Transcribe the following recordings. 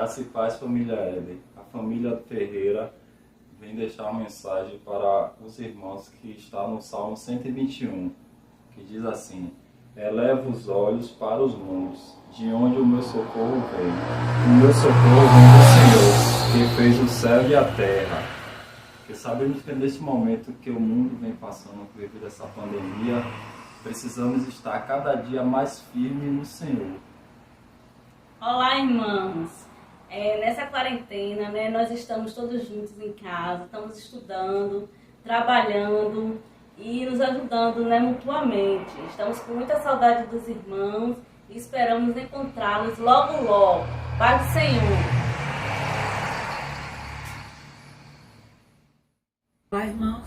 Graça e paz, família Éden. A família Ferreira vem deixar uma mensagem para os irmãos que está no Salmo 121, que diz assim: eleva os olhos para os montes, de onde o meu socorro vem. O meu socorro vem do Senhor, que fez o céu e a terra. Porque sabemos que nesse momento que o mundo vem passando devido a essa pandemia, precisamos estar cada dia mais firmes no Senhor. Olá, irmãos! Nessa quarentena, nós estamos todos juntos em casa, estamos estudando, trabalhando e nos ajudando, mutuamente. Estamos com muita saudade dos irmãos e esperamos encontrá-los logo, logo. Paz do Senhor! Olá, irmãos!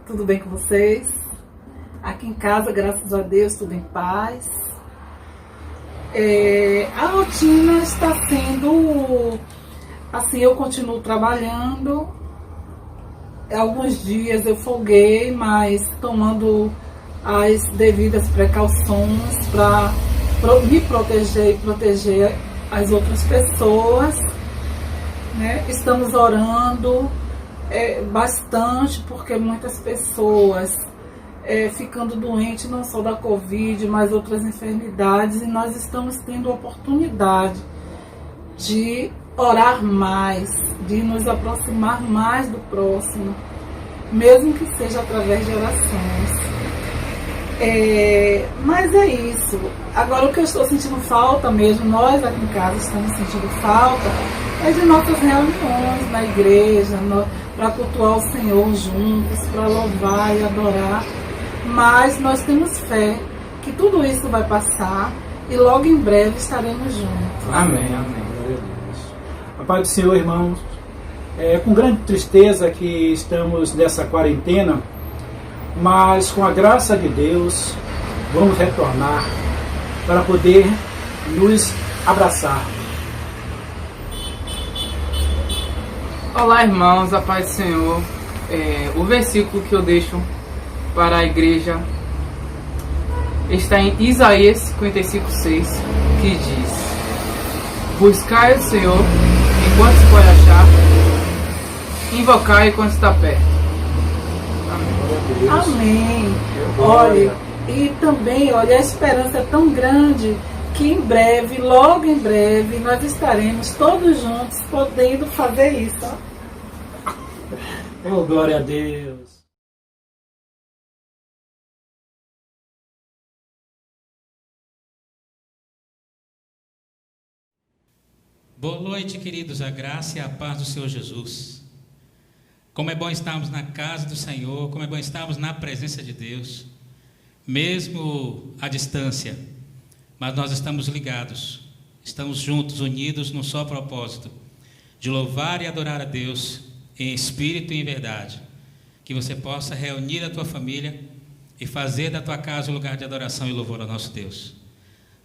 Tudo bem com vocês? Aqui em casa, graças a Deus, tudo em paz. A rotina está sendo assim, eu continuo trabalhando. Alguns dias eu folguei, mas tomando as devidas precauções para me proteger e proteger as outras pessoas, Estamos orando bastante, porque muitas pessoas ficando doente não só da Covid, mas outras enfermidades, e nós estamos tendo a oportunidade de orar mais, de nos aproximar mais do próximo, mesmo que seja através de orações. Mas é isso. Agora, o que eu estou sentindo falta mesmo, nós aqui em casa estamos sentindo falta, é de nossas reuniões na igreja, para cultuar o Senhor juntos, para louvar e adorar. Mas nós temos fé que tudo isso vai passar e logo em breve estaremos juntos. Amém, amém. Glória a Deus. A paz do Senhor, irmãos. Com grande tristeza que estamos nessa quarentena, mas com a graça de Deus vamos retornar para poder nos abraçar. Olá, irmãos, a paz do Senhor. O versículo que eu deixo para a igreja está em Isaías 55:6, que diz: buscai o Senhor enquanto se pode achar, invocai enquanto está perto. Amém. Olha, e também, a esperança é tão grande que em breve, logo em breve, nós estaremos todos juntos podendo fazer isso. Oh, glória a Deus. Boa noite, queridos, a graça e a paz do Senhor Jesus. Como é bom estarmos na casa do Senhor, como é bom estarmos na presença de Deus, mesmo à distância, mas nós estamos ligados, estamos juntos, unidos num só propósito, de louvar e adorar a Deus em espírito e em verdade. Que você possa reunir a tua família e fazer da tua casa um lugar de adoração e louvor ao nosso Deus.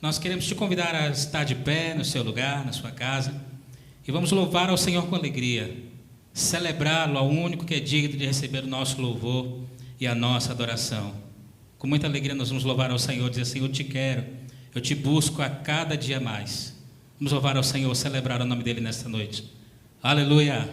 Nós queremos te convidar a estar de pé no seu lugar, na sua casa, e vamos louvar ao Senhor com alegria, celebrá-lo, ao único que é digno de receber o nosso louvor e a nossa adoração. Com muita alegria nós vamos louvar ao Senhor, dizer: Senhor, eu te quero, eu te busco a cada dia mais. Vamos louvar ao Senhor, celebrar o nome dele nesta noite. Aleluia!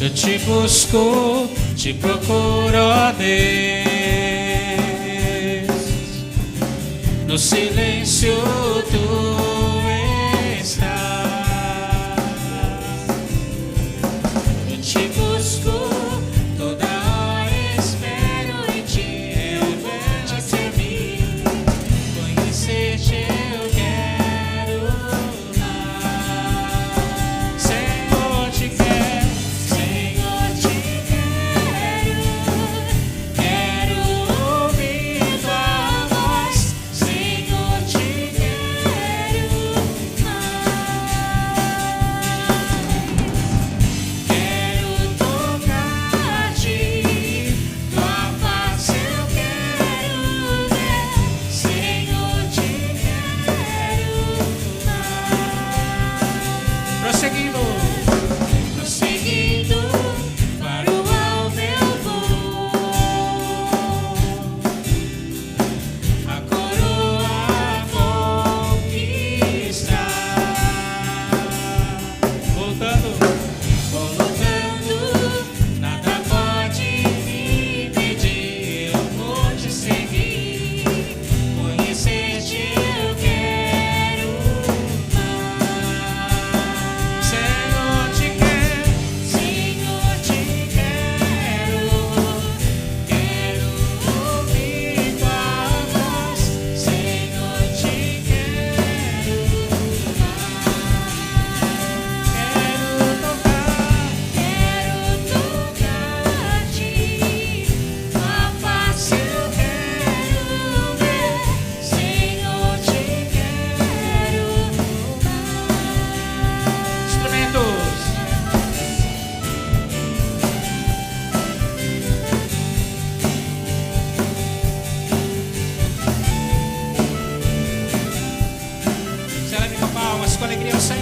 Eu te busco, te procuro, ó Deus, no silêncio tu estás. Eu te busco, toda hora espero em ti. Eu venho a mim, conhecer-te eu quero mais. Senhor, te quero. Quero ouvir tua voz, Senhor, te quero.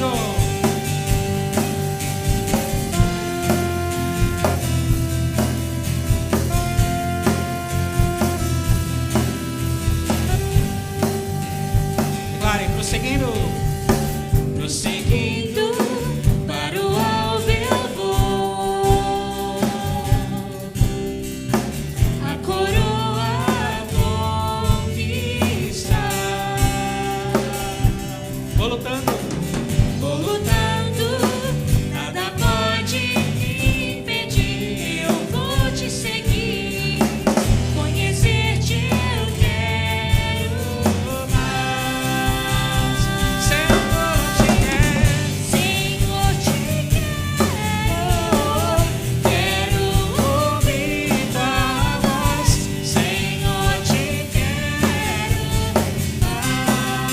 Senhor. Claro, prosseguindo para o alvo eu vou, a coroa conquistar. Vou lutando, nada pode me impedir. Eu vou te seguir, conhecer-te eu quero mais. Senhor, te quero ouvir tua voz. Senhor, te quero mais.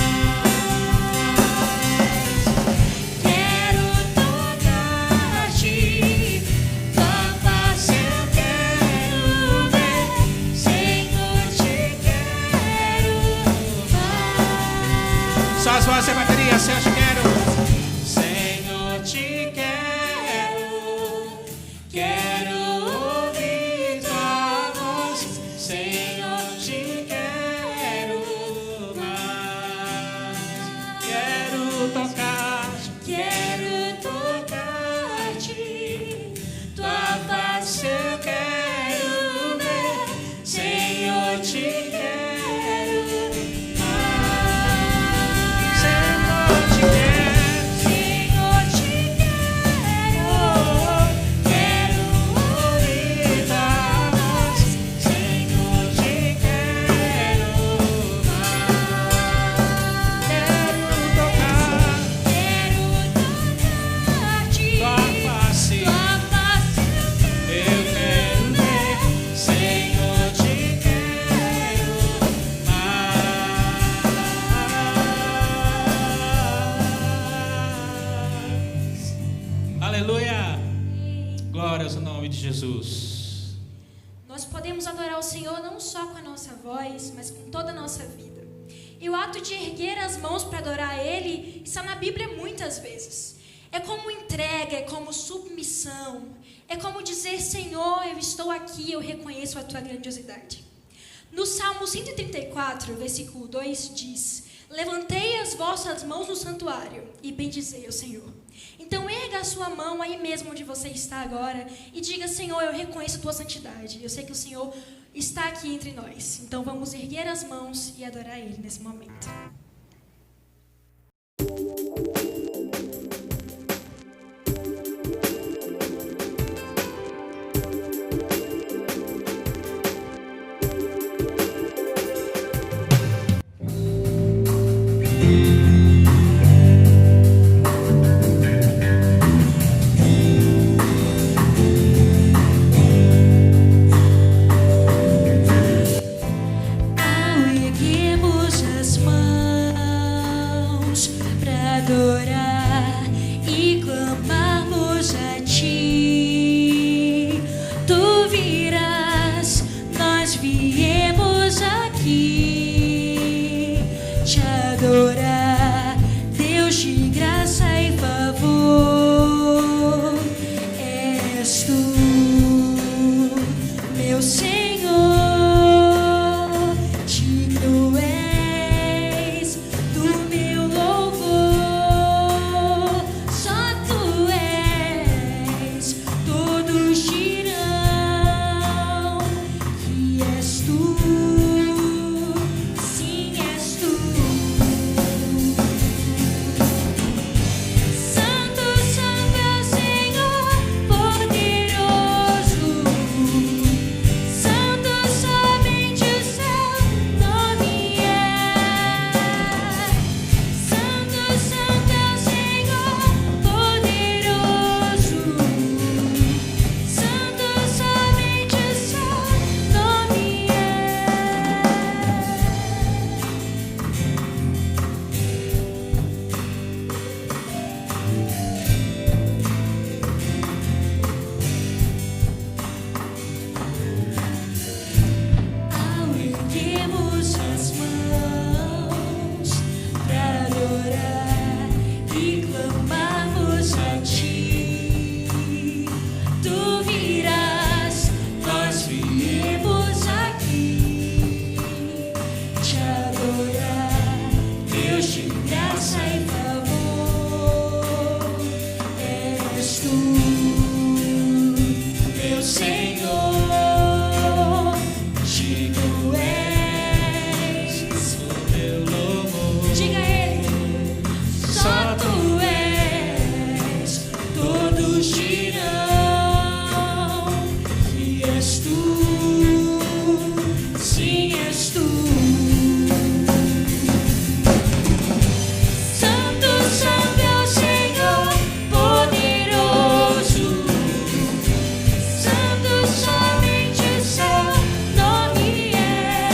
Quero tocar-te, tua face eu quero ver. Senhor, te quero mais. Só as vozes e a bateria, Senhor, te quero. Senhor, te quero ouvir tua voz. Senhor, te quero mais. Quero tocar-te, tua face eu quero ver. Senhor, te quero mais. Senhor, te quero. Quero ouvir tua voz. Senhor, te quero mais. Quero tocar-te, tua face eu quero ver. Senhor, te quero mais. Aleluia! Glórias ao nome de Jesus. Nós podemos adorar o Senhor não só com a nossa voz, mas com toda a nossa vida. E o ato de erguer as mãos para adorar Ele está na Bíblia muitas vezes. É como entrega, é como submissão, é como dizer: Senhor, eu estou aqui, eu reconheço a Tua grandiosidade. No Salmo 134, versículo 2 diz: levantei as vossas mãos no santuário e bendizei o Senhor. Então erga a sua mão aí mesmo onde você está agora e diga: Senhor, eu reconheço a Tua santidade. Eu sei que o Senhor está aqui entre nós. Então vamos erguer as mãos e adorar Ele nesse momento. Ao erguermos as mãos para adorar e clamarmos a Ti, Tu virás, nós viemos aqui te adorar, Deus de graça e favor, és Tu, meu Senhor. Digno és do meu louvor. e clamarmos a ti. Tu virás, nós viemos aqui te adorar, Deus de graça e favor. És tu, meu Senhor, digno és o meu louvor. Diga a Ele, só tu és, todos dirão que és tu, sim és tu. Santo, santo é o Senhor, poderoso. Santo, somente o seu nome é.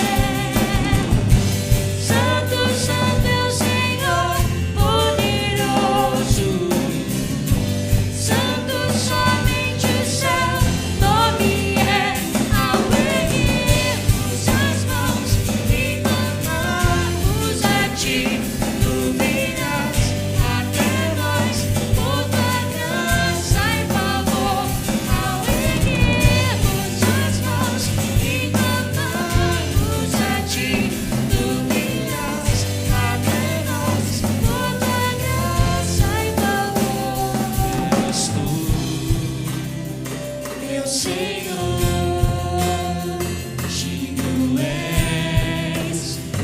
Santo, santo é o Senhor, poderoso. Santo, somente o seu nome é. Ao erguermos as mãos e clamarmos a ti, tu virás até nós por tua graça e favor. Ao erguermos as mãos e clamarmos a ti, tu virás até nós por tua graça e favor. És tu, meu Senhor, digno és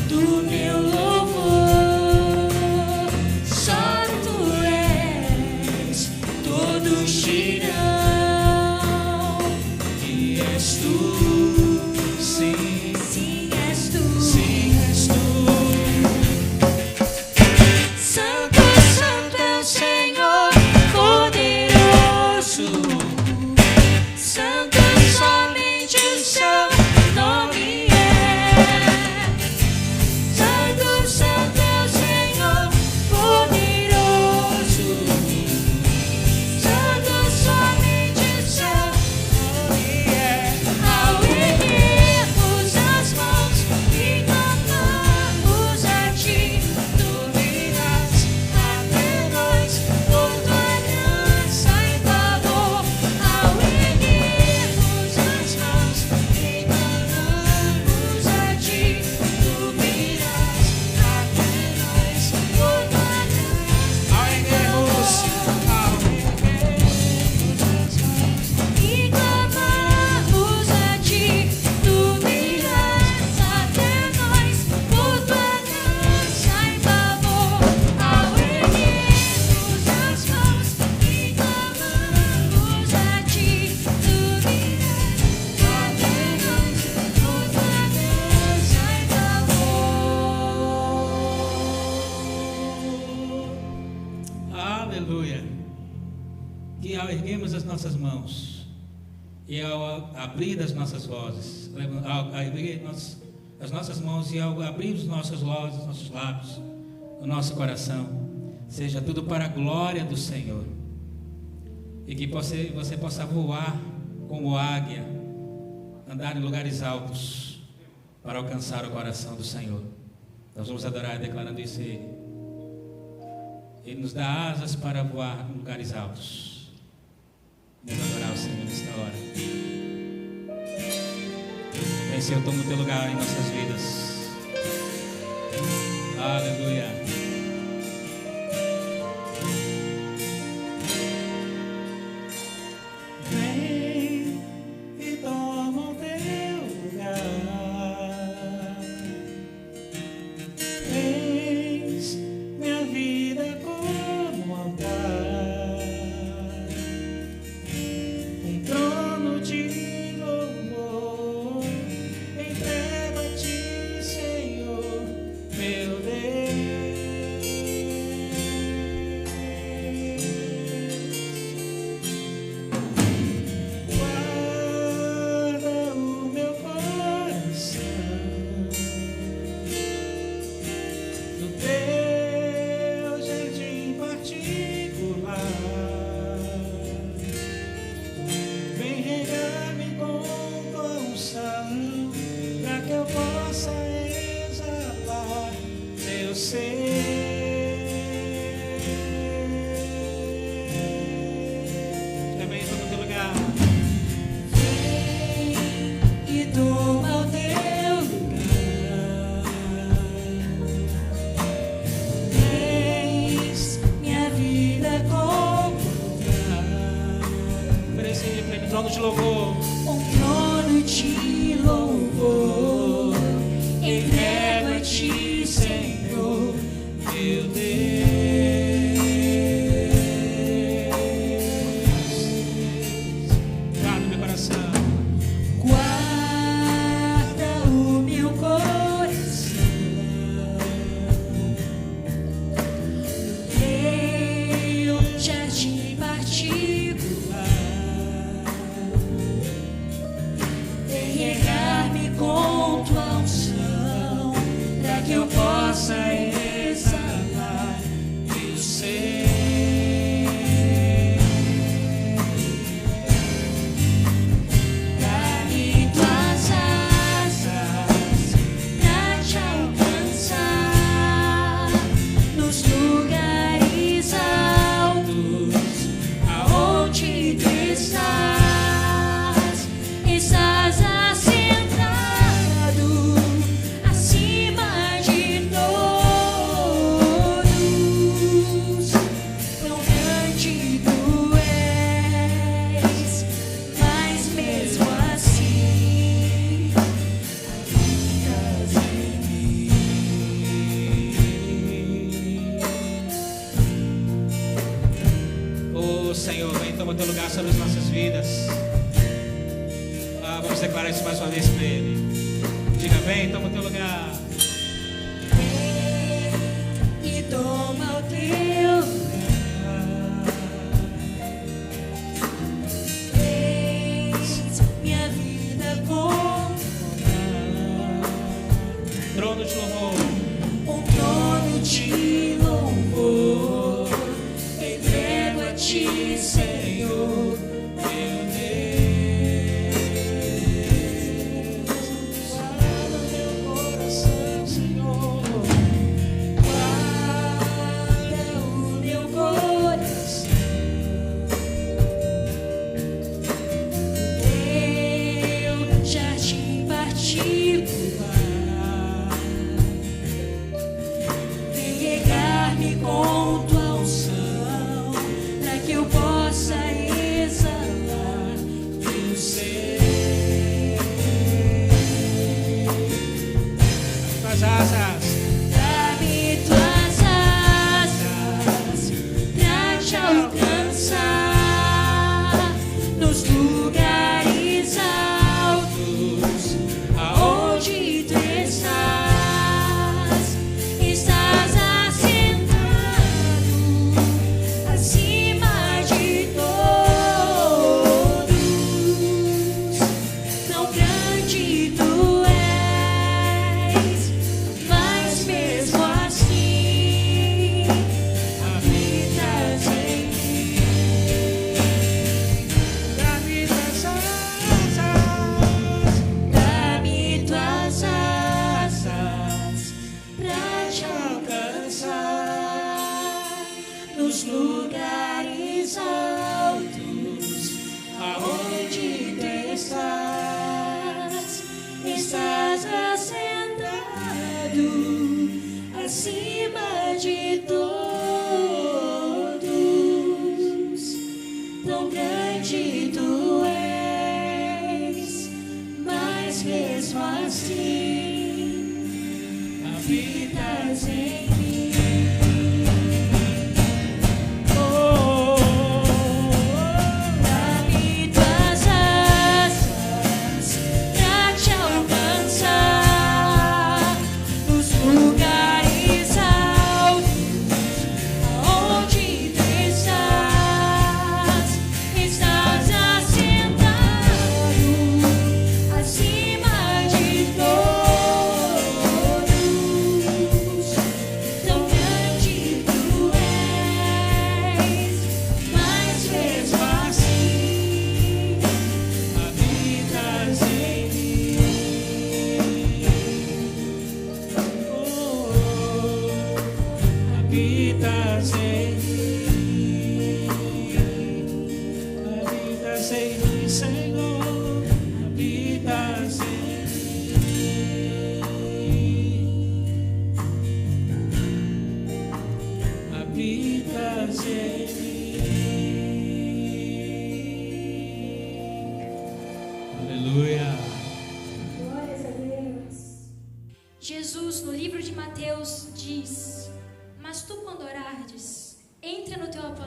do meu louvor. Só tu és, todos dirão que és tu, sim, sim és tu, sim és tu. Santo, santo é o Senhor, poderoso. Santo, somente o seu nome é. Santo, santo é o Senhor, poderoso. Santo, somente o seu nome é. Ao erguermos as mãos e clamarmos a ti, tu virás até nós por tua graça e favor. Ao erguermos as mãos e clamarmos a ti, tu virás até nós por tua graça. Ao erguermos as mãos e clamarmos a ti, tu virás até nós por tua graça e favor. Ao erguermos as mãos e clamarmos a ti, tu virás até nós por tua graça e favor. Aleluia. Que ao erguermos as nossas mãos e ao abrir as nossas vozes, ao abrir as nossas mãos e ao abrir os nossos vozes, nossos lábios, o nosso coração, seja tudo para a glória do Senhor. E que você possa voar como águia, andar em lugares altos para alcançar o coração do Senhor. Nós vamos adorar declarando isso a Ele. Ele nos dá asas para voar em lugares altos. Vamos adorar o Senhor nesta hora. Vem, Senhor, toma o teu lugar em nossas vidas. Aleluia. Vem e toma o teu lugar. Eis minha vida como um altar, um trono de louvor. Entrego a ti, Senhor, meu Deus. trono de louvor. Um trono de louvor, entrego a ti, Senhor, meu Deus. Guarda meu coração. Guarda o meu coração, no teu jardim particular, regar-me com tua unção, para que eu possa exalar teu ser. Dá-me tuas asas pra te alcançar nos lugares altos, aonde tu estás. Estás assentado acima de todos. Tão grande tu és, mas mesmo assim habitas em mim. Oh Senhor, vem, toma teu lugar sobre as nossas vidas. Vamos declarar isso mais uma vez para Ele. Diga, vem, toma teu lugar. E toma o teu lugar. Fez minha vida como Trono de louvor. um trono de louvor, entrego a ti, Senhor, meu Deus. Guarda meu coração, Senhor, guarda o meu coração, teu jardim particular, vem regar-me com tua unção, para que eu possa exalar teu ser. Tuas asas. Dá-me tuas asas pra te alcançar nos lugares altos, aonde tu estás. Estás assentado acima de todos. Tão grande tu és, mas mesmo assim habitas em mim. Dá-me tuas asas pra te alcançar nos lugares altos, aonde tu estás. Estás assentado acima de todos. Tão grande tu és, mas mesmo assim habitas em mim. Dá-me tuas asas pra te alcançar nos lugares altos, aonde tu estás. Estás assentado acima de todos.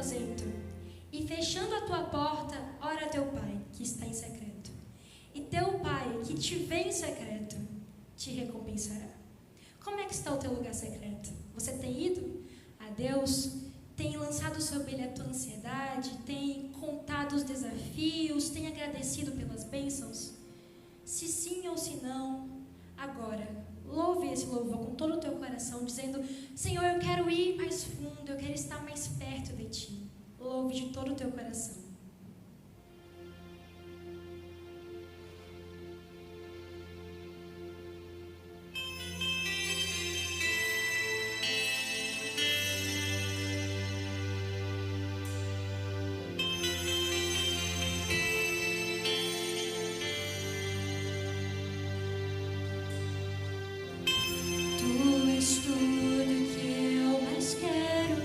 aposento e, fechando a tua porta, ora a teu pai, que está em secreto. E teu pai, que te vê em secreto, te recompensará. Como é que está o teu lugar secreto? Você tem ido a Deus? Tem lançado sobre ele a tua ansiedade? Tem contado os desafios? Tem agradecido pelas bênçãos? Se sim ou se não, agora, louve esse louvor com todo o teu coração, dizendo: Senhor, eu quero ir mais fundo, eu quero estar mais perto de ti. Louve de todo o teu coração. Tu és tudo que eu mais quero.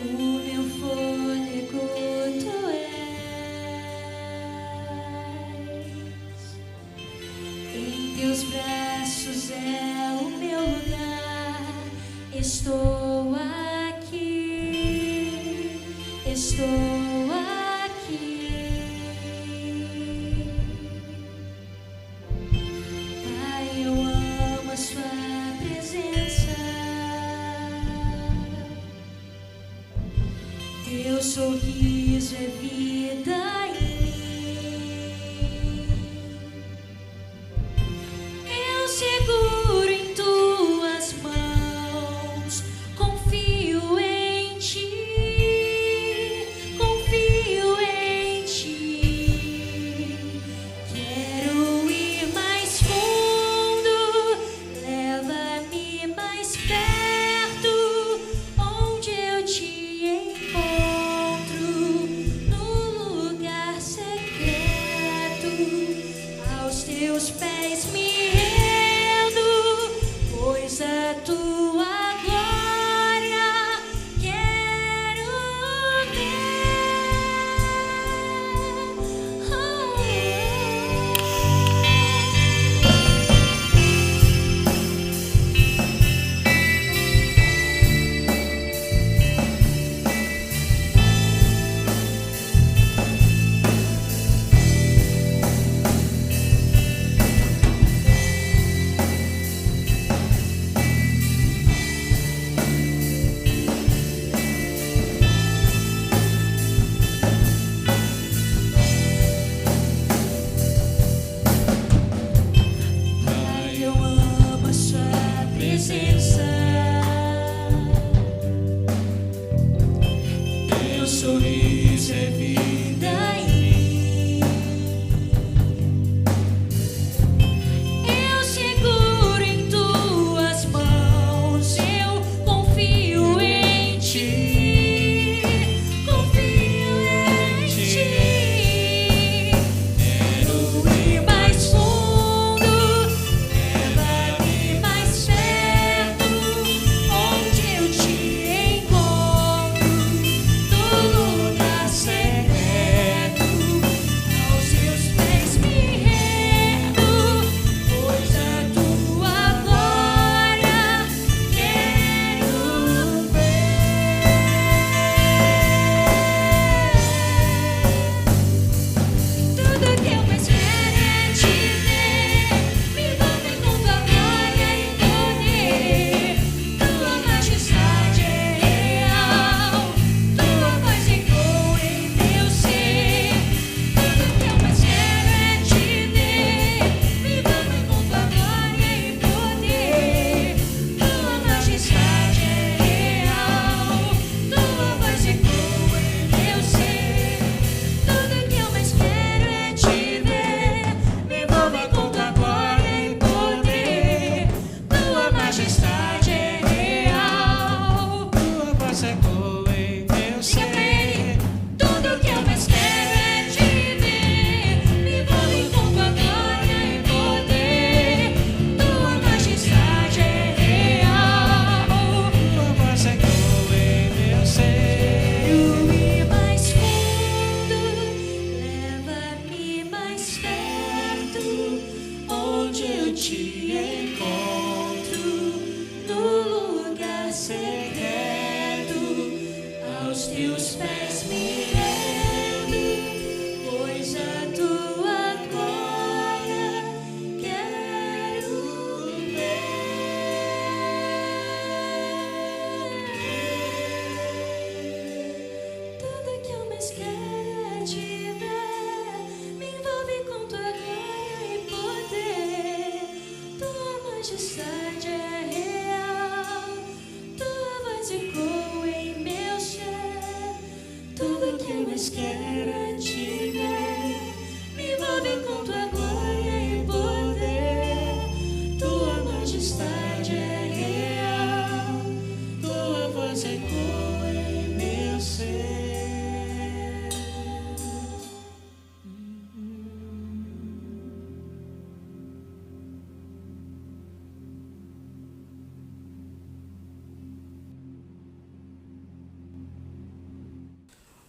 O meu fôlego tu és. Em teus braços é o meu lugar. Estou aqui. Estou aqui. Pai, eu amo a sua presença. Teu sorriso é vida em mim. Eu seguro em tuas mãos, confio em ti, confio em ti. Quero ir mais fundo, leva-me mais perto, onde eu te encontro, no lugar ser reto, aos teus pés me rendo, pois a tua glória quero ver. Tudo que eu mais quero é te ver, me envolve com tua glória e poder. Tua majestade é real, tua voz ecoa em meu ser. Tudo que eu mais quero é te ver, me envolve com tua glória e poder. Tua majestade é real, tua voz ecoa em meu ser.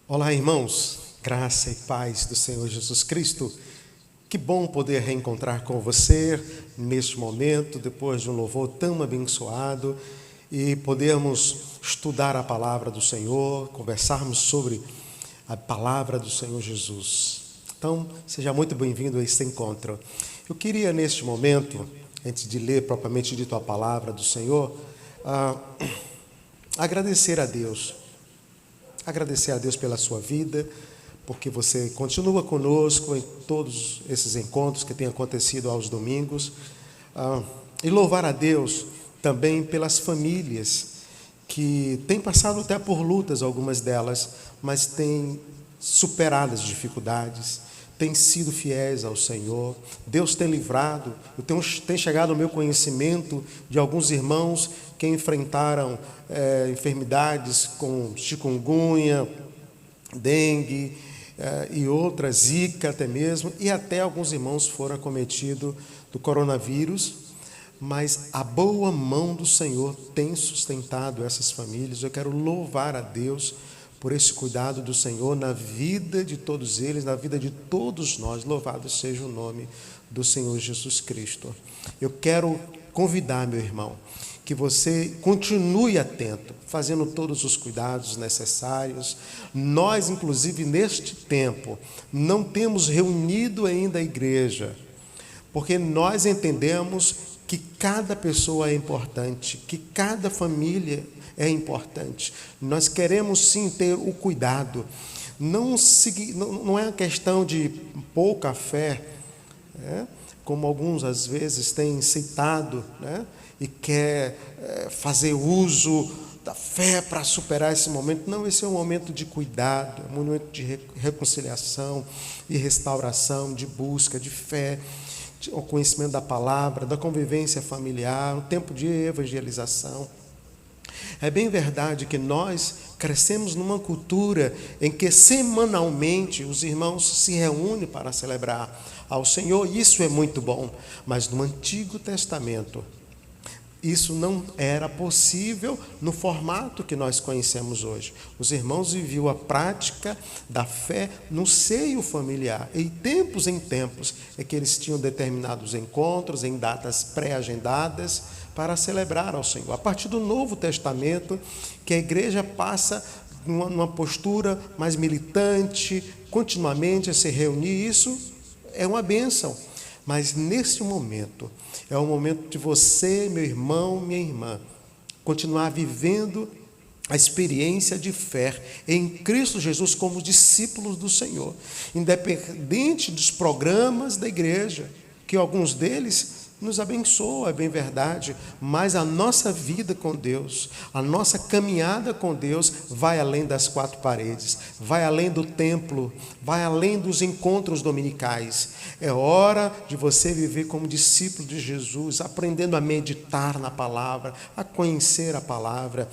Olá, irmãos, graça e paz do Senhor Jesus Cristo. Que bom poder reencontrar com você neste momento, depois de um louvor tão abençoado, e podermos estudar a palavra do Senhor, conversarmos sobre a palavra do Senhor Jesus. Então, seja muito bem-vindo a este encontro. Eu queria, neste momento, antes de ler propriamente dito a palavra do Senhor, agradecer a Deus pela sua vida, porque você continua conosco em todos esses encontros que têm acontecido aos domingos, e louvar a Deus também pelas famílias que têm passado até por lutas, algumas delas, mas têm superado as dificuldades, têm sido fiéis ao Senhor. Deus tem livrado. Tem chegado ao meu conhecimento de alguns irmãos que enfrentaram enfermidades com chikungunya, dengue e outras, zika até mesmo, e até alguns irmãos foram acometidos do coronavírus, mas a boa mão do Senhor tem sustentado essas famílias. Eu quero louvar a Deus por esse cuidado do Senhor na vida de todos eles, na vida de todos nós. Louvado seja o nome do Senhor Jesus Cristo. Eu quero convidar, meu irmão, que você continue atento, fazendo todos os cuidados necessários. Nós, inclusive, neste tempo, não temos reunido ainda a igreja, porque nós entendemos que cada pessoa é importante, que cada família é importante. Nós queremos sim ter o cuidado. Não é uma questão de pouca fé, como alguns às vezes têm citado, e quer fazer uso da fé para superar esse momento. Não, esse é um momento de cuidado, é um momento de reconciliação e restauração, de busca, de fé, o conhecimento da palavra, da convivência familiar, um tempo de evangelização. É bem verdade que nós crescemos numa cultura em que semanalmente os irmãos se reúnem para celebrar ao Senhor. Isso é muito bom, mas no Antigo Testamento isso não era possível no formato que nós conhecemos hoje. Os irmãos viviam a prática da fé no seio familiar. E tempos em tempos é que eles tinham determinados encontros em datas pré-agendadas para celebrar ao Senhor. A partir do Novo Testamento, que a igreja passa numa postura mais militante, continuamente a se reunir, isso é uma bênção. Mas nesse momento, é o momento de você, meu irmão, minha irmã, continuar vivendo a experiência de fé em Cristo Jesus como discípulos do Senhor, independente dos programas da igreja, que alguns deles nos abençoam, é bem verdade, mas a nossa vida com Deus, a nossa caminhada com Deus vai além das quatro paredes, vai além do templo, vai além dos encontros dominicais. É hora de você viver como discípulo de Jesus, aprendendo a meditar na palavra, a conhecer a palavra.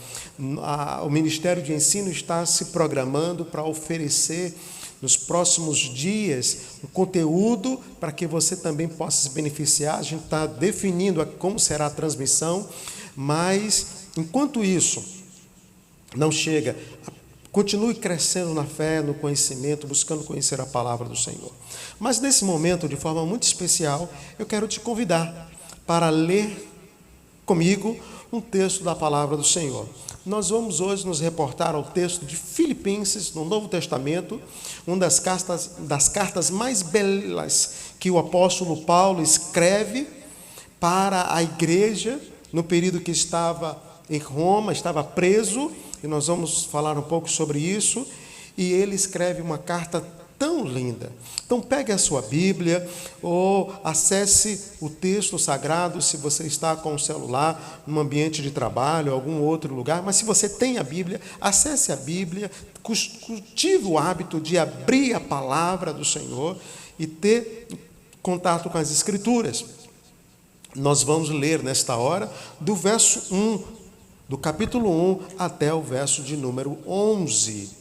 O Ministério de Ensino está se programando para oferecer nos próximos dias um conteúdo para que você também possa se beneficiar. A gente está definindo como será a transmissão, mas enquanto isso não chega, continue crescendo na fé, no conhecimento, buscando conhecer a palavra do Senhor. Mas nesse momento, de forma muito especial, eu quero te convidar para ler comigo um texto da palavra do Senhor. Nós vamos hoje nos reportar ao texto de Filipenses, no Novo Testamento, uma das cartas mais belas que o apóstolo Paulo escreve para a igreja, no período que estava em Roma, estava preso, e nós vamos falar um pouco sobre isso, e ele escreve uma carta tão linda. Então pegue a sua Bíblia ou acesse o texto sagrado se você está com o celular num ambiente de trabalho, algum outro lugar, mas se você tem a Bíblia, acesse a Bíblia, cultive o hábito de abrir a palavra do Senhor e ter contato com as Escrituras. Nós vamos ler nesta hora do verso 1, do capítulo 1 até o verso de número 11.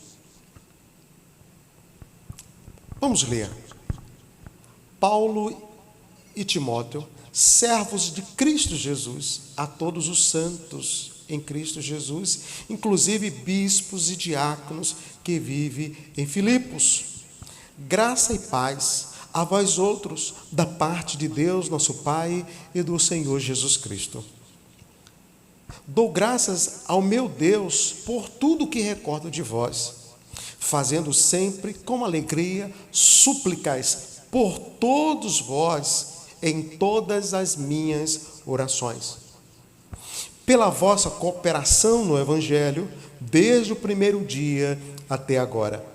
Vamos ler. Paulo e Timóteo, servos de Cristo Jesus, a todos os santos em Cristo Jesus, inclusive bispos e diáconos que vivem em Filipos. Graça e paz a vós outros, da parte de Deus, nosso Pai, e do Senhor Jesus Cristo. Dou graças ao meu Deus por tudo que recordo de vós, fazendo sempre com alegria súplicas por todos vós em todas as minhas orações. Pela vossa cooperação no Evangelho, desde o primeiro dia até agora.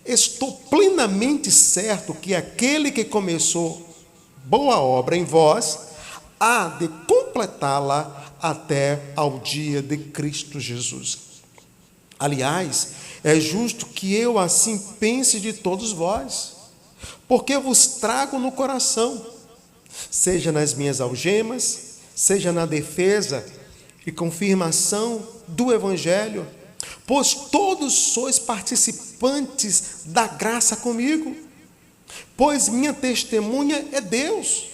Estou plenamente certo que aquele que começou boa obra em vós, há de completá-la até ao dia de Cristo Jesus. Aliás, é justo que eu assim pense de todos vós, porque vos trago no coração, seja nas minhas algemas, seja na defesa e confirmação do Evangelho, pois todos sois participantes da graça comigo, pois minha testemunha é Deus,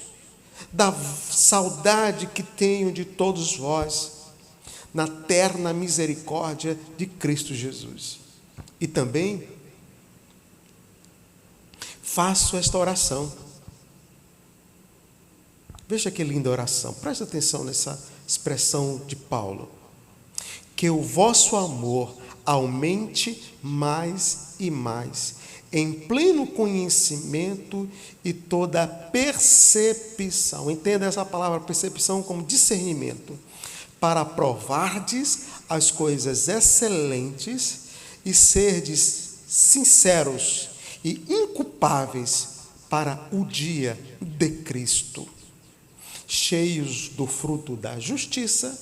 da saudade que tenho de todos vós, na terna misericórdia de Cristo Jesus. E também faço esta oração. Veja que linda oração, preste atenção nessa expressão de Paulo. Que o vosso amor aumente mais e mais, em pleno conhecimento e toda percepção. Entenda essa palavra percepção como discernimento, para provardes as coisas excelentes e serdes sinceros e inculpáveis para o dia de Cristo, cheios do fruto da justiça,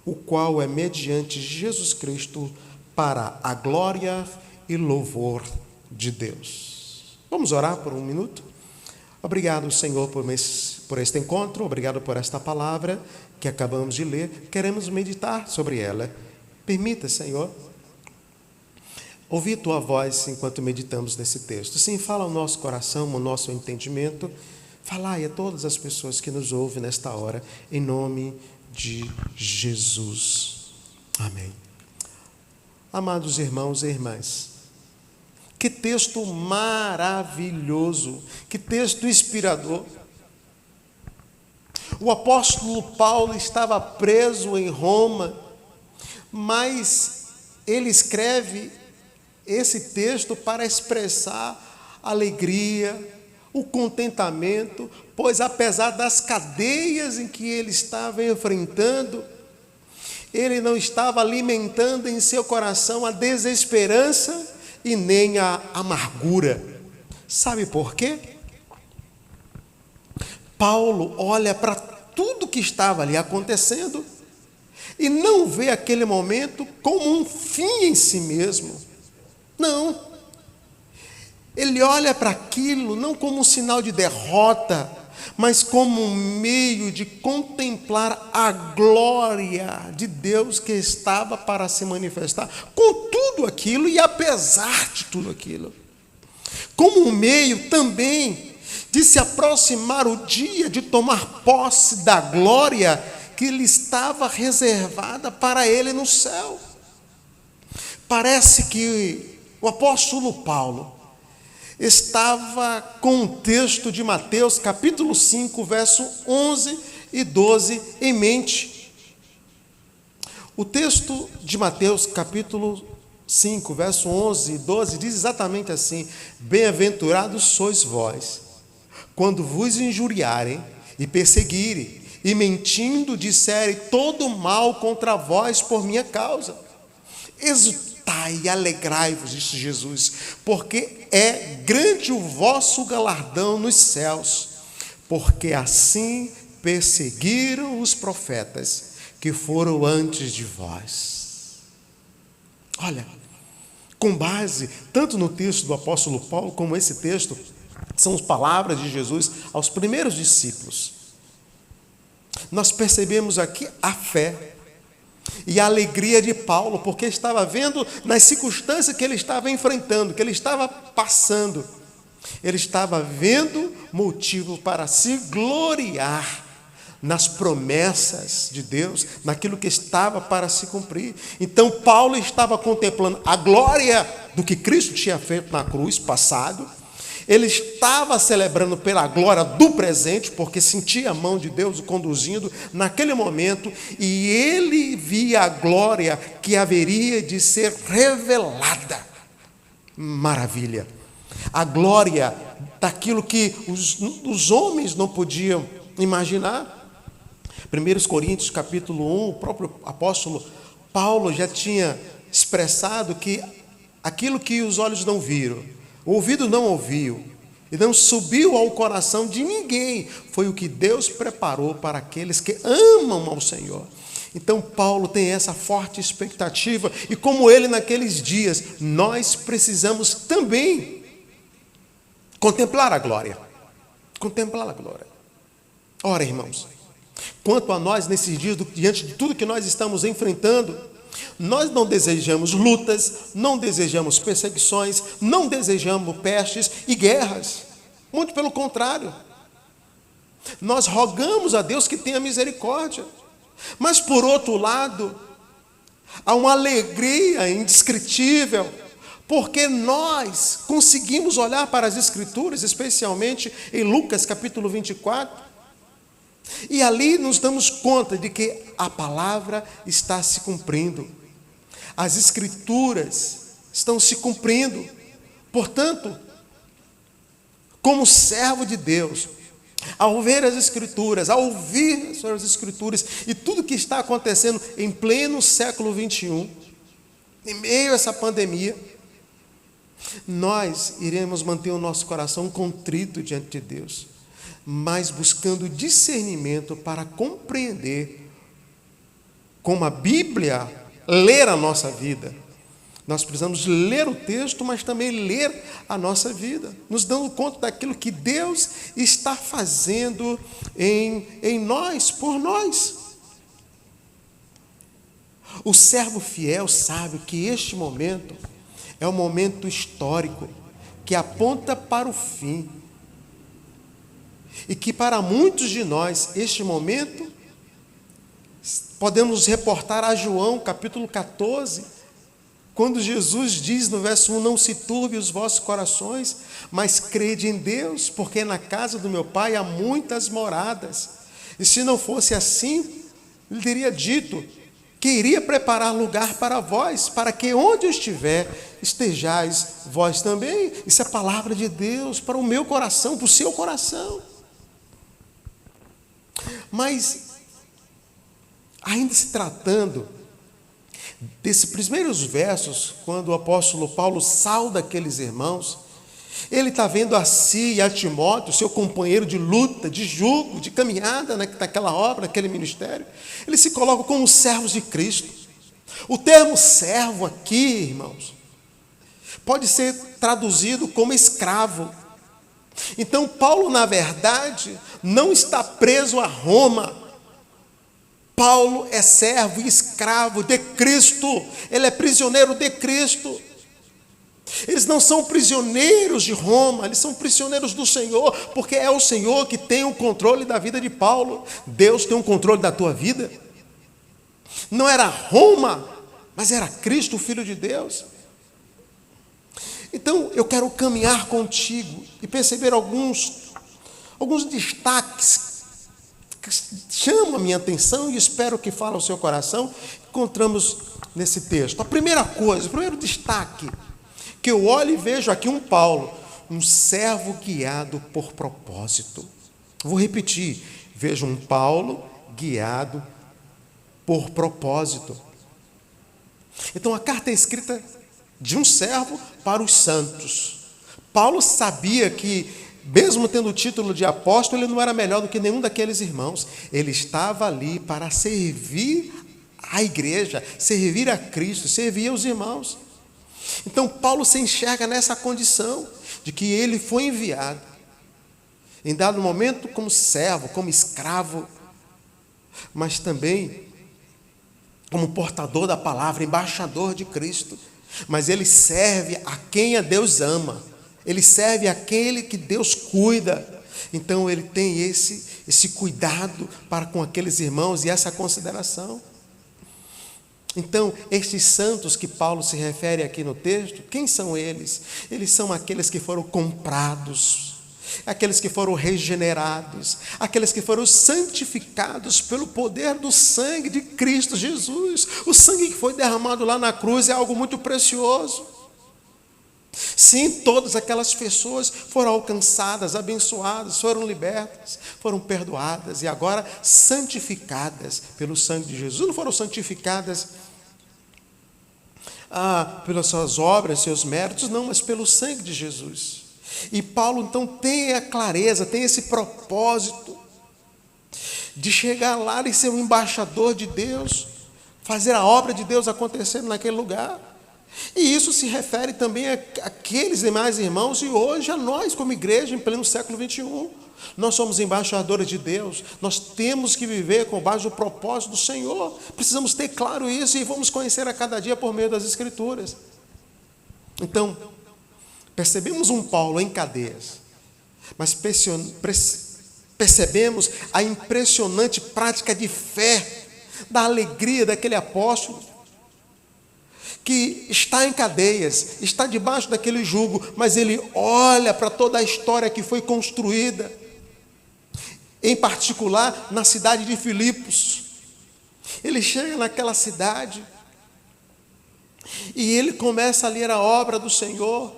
o qual é mediante Jesus Cristo para a glória e louvor de Deus. Vamos orar por um minuto? Obrigado, Senhor, por este encontro, obrigado por esta palavra que acabamos de ler. Queremos meditar sobre ela. Permita, Senhor, ouvir Tua voz enquanto meditamos nesse texto. Sim, fala ao nosso coração, ao nosso entendimento. Falai a todas as pessoas que nos ouvem nesta hora, em nome de Jesus. Amém. Amados irmãos e irmãs, que texto maravilhoso, que texto inspirador. O apóstolo Paulo estava preso em Roma, mas ele escreve esse texto para expressar a alegria, o contentamento, pois apesar das cadeias em que ele estava enfrentando, ele não estava alimentando em seu coração a desesperança e nem a amargura. Sabe por quê? Paulo olha para tudo que estava ali acontecendo e não vê aquele momento como um fim em si mesmo. Não. Ele olha para aquilo não como um sinal de derrota, mas como um meio de contemplar a glória de Deus que estava para se manifestar com tudo aquilo e apesar de tudo aquilo. Como um meio também de se aproximar o dia de tomar posse da glória que lhe estava reservada para ele no céu. Parece que o apóstolo Paulo estava com o texto de Mateus, capítulo 5, verso 11 e 12 em mente. O texto de Mateus, capítulo 5, verso 11 e 12, diz exatamente assim: bem-aventurados sois vós, quando vos injuriarem e perseguirem, e mentindo disserem todo mal contra vós por minha causa. Exultai e alegrai-vos, disse Jesus, porque é grande o vosso galardão nos céus, porque assim perseguiram os profetas que foram antes de vós. Olha, com base tanto no texto do apóstolo Paulo como esse texto, são as palavras de Jesus aos primeiros discípulos. Nós percebemos aqui a fé e a alegria de Paulo, porque estava vendo nas circunstâncias que ele estava enfrentando, que ele estava passando. Ele estava vendo motivo para se gloriar nas promessas de Deus, naquilo que estava para se cumprir. Então Paulo estava contemplando a glória do que Cristo tinha feito na cruz passado. Ele estava celebrando pela glória do presente, porque sentia a mão de Deus o conduzindo naquele momento, e ele via a glória que haveria de ser revelada. Maravilha! A glória daquilo que os homens não podiam imaginar. 1 Coríntios capítulo 1, o próprio apóstolo Paulo já tinha expressado que aquilo que os olhos não viram, o ouvido não ouviu e não subiu ao coração de ninguém, foi o que Deus preparou para aqueles que amam ao Senhor. Então Paulo tem essa forte expectativa, e como ele naqueles dias, nós precisamos também contemplar a glória. Contemplar a glória. Ora, irmãos, quanto a nós nesses dias, diante de tudo que nós estamos enfrentando, nós não desejamos lutas, não desejamos perseguições, não desejamos pestes e guerras. Muito pelo contrário. Nós rogamos a Deus que tenha misericórdia. Mas, por outro lado, há uma alegria indescritível, porque nós conseguimos olhar para as Escrituras, especialmente em Lucas capítulo 24, e ali nos damos conta de que a palavra está se cumprindo. As Escrituras estão se cumprindo. Portanto, como servo de Deus, ao ver as Escrituras, ao ouvir sobre as Escrituras e tudo que está acontecendo em pleno século 21, em meio a essa pandemia, nós iremos manter o nosso coração contrito diante de Deus, mas buscando discernimento para compreender como a Bíblia ler a nossa vida. Nós precisamos ler o texto, mas também ler a nossa vida, nos dando conta daquilo que Deus está fazendo em nós, por nós. O servo fiel sabe que este momento é um momento histórico que aponta para o fim. E que para muitos de nós, este momento, podemos reportar a João, capítulo 14, quando Jesus diz no verso 1, não se turbe os vossos corações, mas crede em Deus, porque na casa do meu Pai há muitas moradas. E se não fosse assim, ele teria dito que iria preparar lugar para vós, para que onde eu estiver, estejais vós também. Isso é a palavra de Deus para o meu coração, para o seu coração. Mas, ainda se tratando desses primeiros versos, quando o apóstolo Paulo sauda aqueles irmãos, ele está vendo a si e a Timóteo, seu companheiro de luta, de jugo, de caminhada naquela obra, naquele ministério. Ele se coloca como servos de Cristo. O termo servo aqui, irmãos, pode ser traduzido como escravo. Então, Paulo, na verdade, não está preso a Roma. Paulo é servo e escravo de Cristo. Ele é prisioneiro de Cristo. Eles não são prisioneiros de Roma, eles são prisioneiros do Senhor, porque é o Senhor que tem o controle da vida de Paulo. Deus tem o controle da tua vida. Não era Roma, mas era Cristo, o Filho de Deus. Então, eu quero caminhar contigo e perceber alguns destaques que chamam a minha atenção e espero que falem ao seu coração, encontramos nesse texto? A primeira coisa, o primeiro destaque, que eu olho e vejo aqui um Paulo, um servo guiado por propósito. Vou repetir, vejo um Paulo guiado por propósito. Então a carta é escrita de um servo para os santos. Paulo sabia que, mesmo tendo o título de apóstolo, ele não era melhor do que nenhum daqueles irmãos. Ele estava ali para servir a igreja, servir a Cristo, servir aos irmãos. Então Paulo se enxerga nessa condição de que ele foi enviado, em dado momento, como servo, como escravo, mas também como portador da palavra, embaixador de Cristo. Mas ele serve a quem a Deus ama, ele serve aquele que Deus cuida. Então ele tem esse cuidado para com aqueles irmãos e essa consideração. Então, estes santos que Paulo se refere aqui no texto, quem são eles? Eles são aqueles que foram comprados, aqueles que foram regenerados, aqueles que foram santificados pelo poder do sangue de Cristo Jesus. O sangue que foi derramado lá na cruz é algo muito precioso. Sim, todas aquelas pessoas foram alcançadas, abençoadas, foram libertas, foram perdoadas e agora santificadas pelo sangue de Jesus. Não foram santificadas pelas suas obras, seus méritos, não, mas pelo sangue de Jesus. E Paulo então tem a clareza, tem esse propósito de chegar lá e ser um embaixador de Deus, fazer a obra de Deus acontecer naquele lugar. E isso se refere também àqueles demais irmãos e hoje a nós como igreja em pleno século 21. Nós somos embaixadores de Deus, nós temos que viver com base no propósito do Senhor. Precisamos ter claro isso e vamos conhecer a cada dia por meio das Escrituras. Então, percebemos um Paulo em cadeias, mas percebemos a impressionante prática de fé, da alegria daquele apóstolo, que está em cadeias, está debaixo daquele jugo, mas ele olha para toda a história que foi construída, em particular na cidade de Filipos. Ele chega naquela cidade e ele começa a ler a obra do Senhor,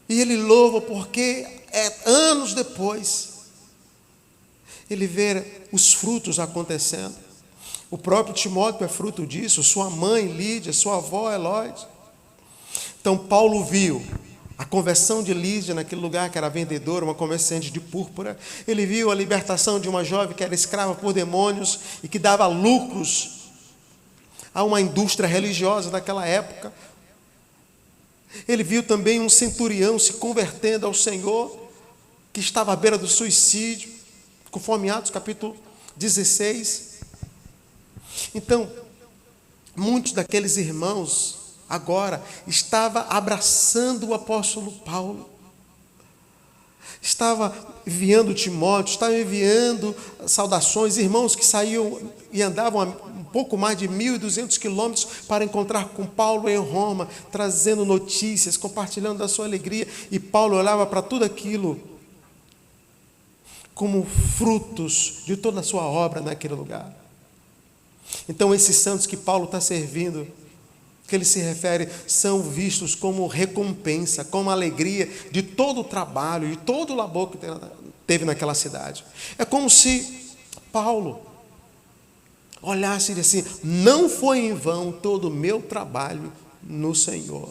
e ele louva porque anos depois ele vê os frutos acontecendo. O próprio Timóteo é fruto disso, sua mãe Lídia, sua avó Elóide. Então Paulo viu a conversão de Lídia naquele lugar que era vendedora, uma comerciante de púrpura. Ele viu a libertação de uma jovem que era escrava por demônios e que dava lucros a uma indústria religiosa daquela época. Ele viu também um centurião se convertendo ao Senhor, que estava à beira do suicídio, conforme Atos capítulo 16. Então, muitos daqueles irmãos agora estavam abraçando o apóstolo Paulo, estava enviando Timóteo, estava enviando saudações, irmãos que saíam e andavam um pouco mais de 1.200 quilômetros para encontrar com Paulo em Roma, trazendo notícias, compartilhando da sua alegria, e Paulo olhava para tudo aquilo como frutos de toda a sua obra naquele lugar. Então esses santos que Paulo está servindo, que ele se refere, são vistos como recompensa, como alegria de todo o trabalho, de todo o labor que teve naquela cidade. É como se Paulo olhasse e disse assim: não foi em vão todo o meu trabalho no Senhor.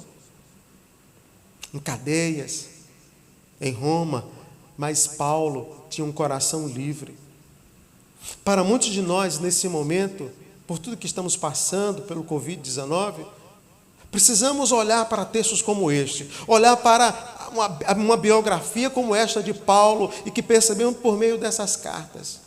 Em cadeias, em Roma, mas Paulo tinha um coração livre. Para muitos de nós, nesse momento, por tudo que estamos passando, pelo Covid-19, precisamos olhar para textos como este, olhar para uma biografia como esta de Paulo, e que percebemos por meio dessas cartas.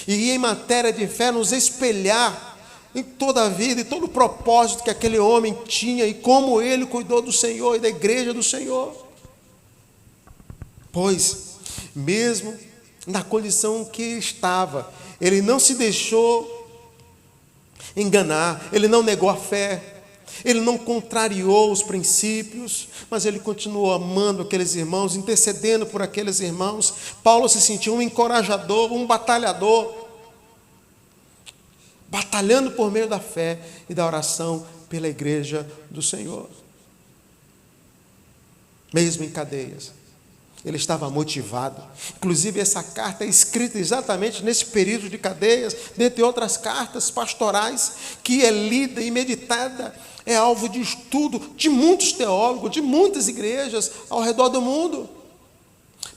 E em matéria de fé, nos espelhar em toda a vida e todo o propósito que aquele homem tinha e como ele cuidou do Senhor e da igreja do Senhor. Pois, mesmo na condição que estava, ele não se deixou enganar, ele não negou a fé, ele não contrariou os princípios, mas ele continuou amando aqueles irmãos, intercedendo por aqueles irmãos. Paulo se sentiu um encorajador, um batalhador. batalhando por meio da fé e da oração pela igreja do Senhor. Mesmo em cadeias, ele estava motivado. Inclusive, essa carta é escrita exatamente nesse período de cadeias, dentre outras cartas pastorais, que é lida e meditada, é alvo de estudo de muitos teólogos, de muitas igrejas ao redor do mundo.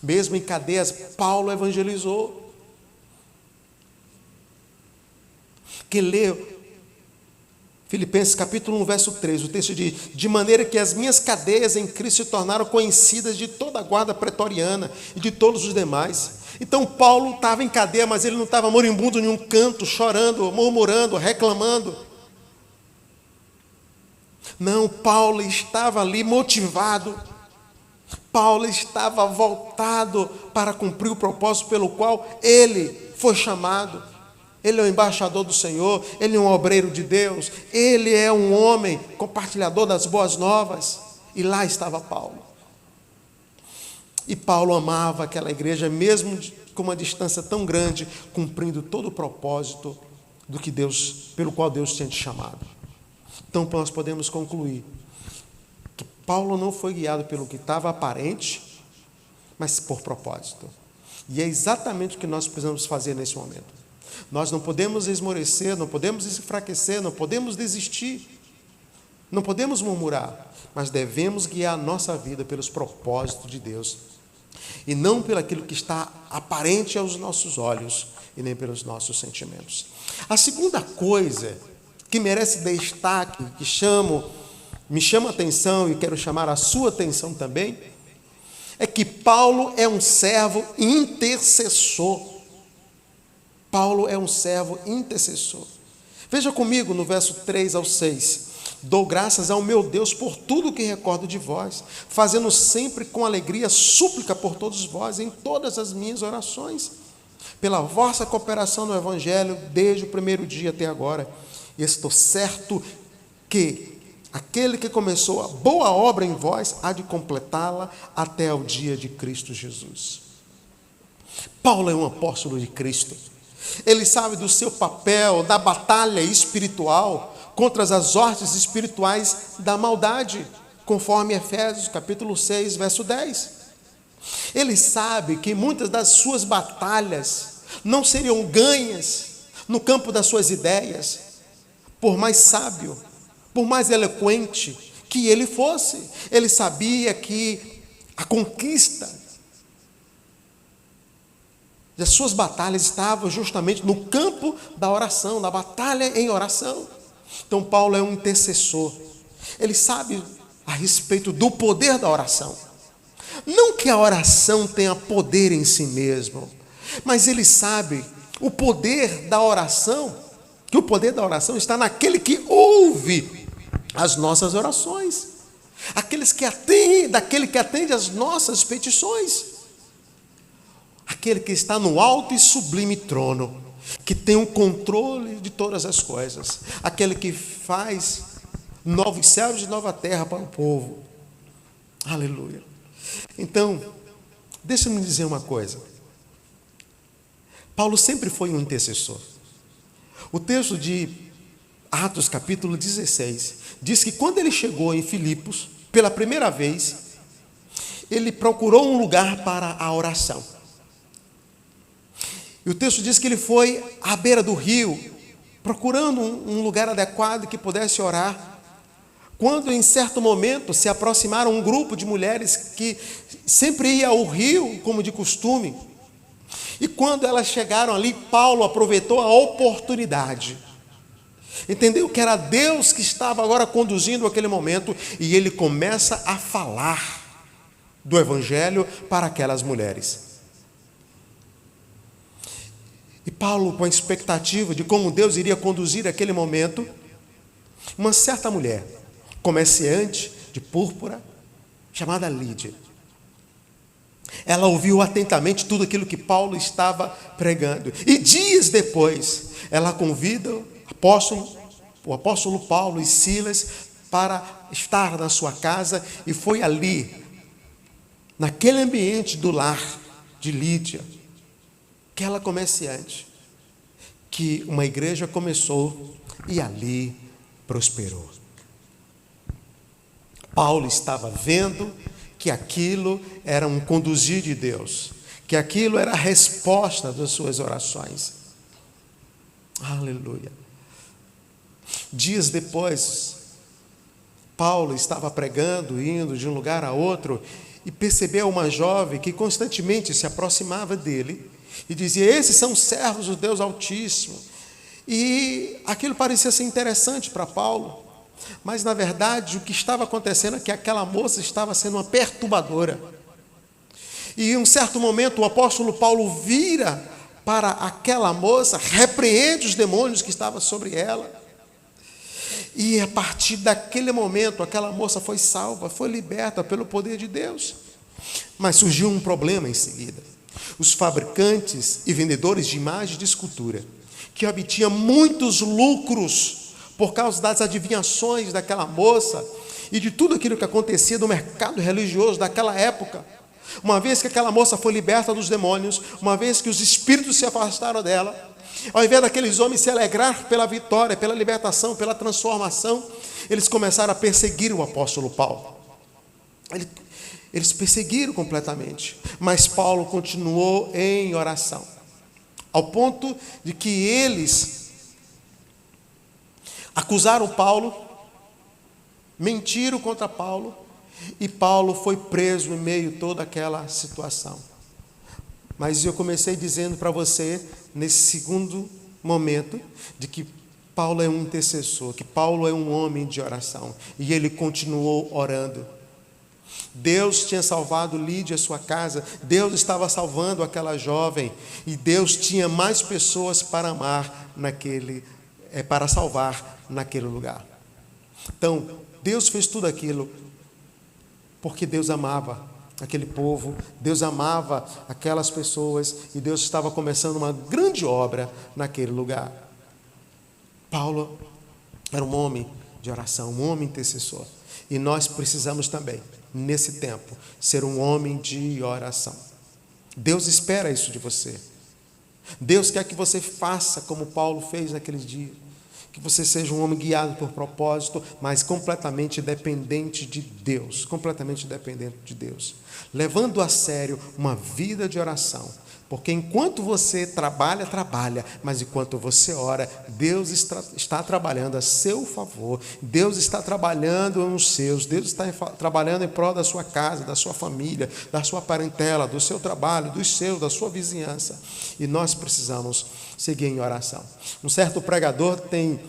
Mesmo em cadeias, Paulo evangelizou. Quem lê Filipenses capítulo 1, verso 3, o texto diz: de maneira que as minhas cadeias em Cristo se tornaram conhecidas de toda a guarda pretoriana e de todos os demais. Então Paulo estava em cadeia, mas ele não estava moribundo em um canto, chorando, murmurando, reclamando. Não, Paulo estava ali motivado. Paulo estava voltado para cumprir o propósito pelo qual ele foi chamado. Ele é o embaixador do Senhor, ele é um obreiro de Deus, ele é um homem compartilhador das boas novas. E lá estava Paulo. E Paulo amava aquela igreja, mesmo com uma distância tão grande, cumprindo todo o propósito do que Deus, pelo qual Deus tinha te chamado. Então nós podemos concluir que Paulo não foi guiado pelo que estava aparente, mas por propósito. E é exatamente o que nós precisamos fazer nesse momento. Nós não podemos esmorecer, não podemos enfraquecer, não podemos desistir, não podemos murmurar, mas devemos guiar a nossa vida pelos propósitos de Deus e não pelo aquilo que está aparente aos nossos olhos e nem pelos nossos sentimentos. A segunda coisa que merece destaque, que me chama a atenção e quero chamar a sua atenção também, é que Paulo é um servo intercessor. Paulo é um servo intercessor. Veja comigo no verso 3 ao 6. Dou graças ao meu Deus por tudo que recordo de vós, fazendo sempre com alegria súplica por todos vós em todas as minhas orações, pela vossa cooperação no Evangelho desde o primeiro dia até agora. E estou certo que aquele que começou a boa obra em vós há de completá-la até ao dia de Cristo Jesus. Paulo é um apóstolo de Cristo. Ele sabe do seu papel, da batalha espiritual contra as hostes espirituais da maldade, conforme Efésios capítulo 6, verso 10. Ele sabe que muitas das suas batalhas não seriam ganhas no campo das suas ideias, por mais sábio, por mais eloquente que ele fosse. Ele sabia que a conquista das suas batalhas estava justamente no campo da oração, na batalha em oração. Então Paulo é um intercessor. Ele sabe a respeito do poder da oração. Não que a oração tenha poder em si mesmo, mas ele sabe o poder da oração, que o poder da oração está naquele que ouve as nossas orações, daquele que atende às nossas petições, aquele que está no alto e sublime trono, que tem o controle de todas as coisas, aquele que faz novos céus e nova terra para o povo. Aleluia. Então, deixa-me dizer uma coisa. Paulo sempre foi um intercessor. O texto de Atos, capítulo 16, diz que quando ele chegou em Filipos, pela primeira vez, ele procurou um lugar para a oração. E o texto diz que ele foi à beira do rio, procurando um lugar adequado que pudesse orar. Quando em certo momento se aproximaram um grupo de mulheres que sempre ia ao rio, como de costume. E quando elas chegaram ali, Paulo aproveitou a oportunidade. Entendeu que era Deus que estava agora conduzindo aquele momento, e ele começa a falar do Evangelho para aquelas mulheres. E Paulo, com a expectativa de como Deus iria conduzir aquele momento, uma certa mulher, comerciante de púrpura, chamada Lídia, ela ouviu atentamente tudo aquilo que Paulo estava pregando. E dias depois, ela convida o apóstolo Paulo e Silas para estar na sua casa, e foi ali, naquele ambiente do lar de Lídia, aquela comerciante, que uma igreja começou e ali prosperou. Paulo estava vendo que aquilo era um conduzir de Deus, que aquilo era a resposta das suas orações. Aleluia. Dias depois, Paulo estava pregando, indo de um lugar a outro, e percebeu uma jovem que constantemente se aproximava dele e dizia: esses são servos do Deus Altíssimo. E aquilo parecia ser interessante para Paulo, mas na verdade o que estava acontecendo é que aquela moça estava sendo uma perturbadora. E em um certo momento o apóstolo Paulo vira para aquela moça, repreende os demônios que estavam sobre ela. E a partir daquele momento, aquela moça foi salva, foi liberta pelo poder de Deus. Mas surgiu um problema em seguida. Os fabricantes e vendedores de imagens de escultura, que obtinham muitos lucros por causa das adivinhações daquela moça e de tudo aquilo que acontecia no mercado religioso daquela época, uma vez que aquela moça foi liberta dos demônios, uma vez que os espíritos se afastaram dela, ao invés daqueles homens se alegrar pela vitória, pela libertação, pela transformação, eles começaram a perseguir o apóstolo Paulo. Eles perseguiram completamente, mas Paulo continuou em oração, ao ponto de que eles acusaram Paulo, mentiram contra Paulo, e Paulo foi preso em meio a toda aquela situação. Mas eu comecei dizendo para você, nesse segundo momento, de que Paulo é um intercessor, que Paulo é um homem de oração, e ele continuou orando. Deus tinha salvado Lídia, sua casa, Deus estava salvando aquela jovem, e Deus tinha mais pessoas para amar para salvar naquele lugar. Então, Deus fez tudo aquilo porque Deus amava aquele povo, Deus amava aquelas pessoas, e Deus estava começando uma grande obra naquele lugar. Paulo era um homem de oração, um homem intercessor, e nós precisamos também, nesse tempo, ser um homem de oração. Deus espera isso de você. Deus quer que você faça como Paulo fez naqueles dias, que você seja um homem guiado por propósito, mas completamente dependente de Deus, completamente dependente de Deus, levando a sério uma vida de oração, porque enquanto você trabalha, mas enquanto você ora, Deus está trabalhando a seu favor, Deus está trabalhando nos seus, Deus está trabalhando em prol da sua casa, da sua família, da sua parentela, do seu trabalho, dos seus, da sua vizinhança, e nós precisamos seguir em oração. Um certo pregador tem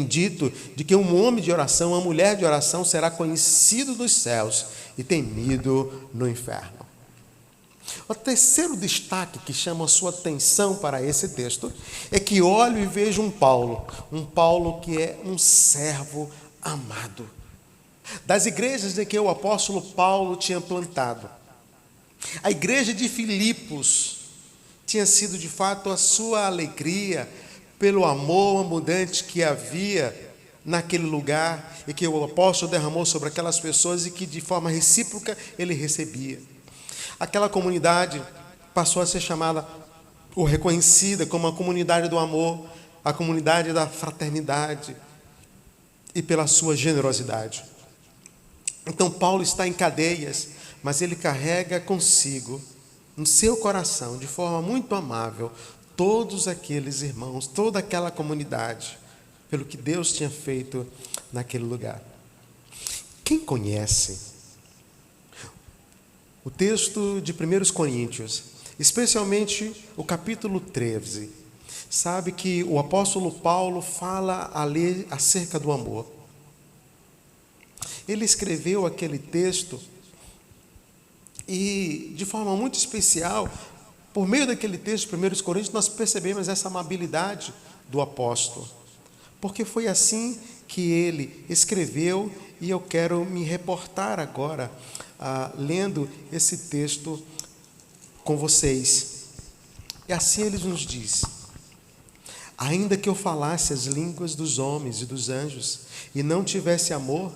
dito de que um homem de oração, uma mulher de oração será conhecido dos céus e temido no inferno. O terceiro destaque que chama a sua atenção para esse texto é que olho e vejo um Paulo que é um servo amado. Das igrejas em que o apóstolo Paulo tinha plantado, a igreja de Filipos tinha sido de fato a sua alegria pelo amor abundante que havia naquele lugar e que o apóstolo derramou sobre aquelas pessoas e que de forma recíproca ele recebia. Aquela comunidade passou a ser chamada ou reconhecida como a comunidade do amor, a comunidade da fraternidade e pela sua generosidade. Então Paulo está em cadeias, mas ele carrega consigo, no seu coração, de forma muito amável, todos aqueles irmãos, toda aquela comunidade, pelo que Deus tinha feito naquele lugar. Quem conhece o texto de 1 Coríntios, especialmente o capítulo 13, sabe que o apóstolo Paulo fala ali acerca do amor. Ele escreveu aquele texto e, de forma muito especial, por meio daquele texto de 1 Coríntios, nós percebemos essa amabilidade do apóstolo, porque foi assim que ele escreveu, e eu quero me reportar agora, lendo esse texto com vocês. E assim ele nos diz: ainda que eu falasse as línguas dos homens e dos anjos, e não tivesse amor,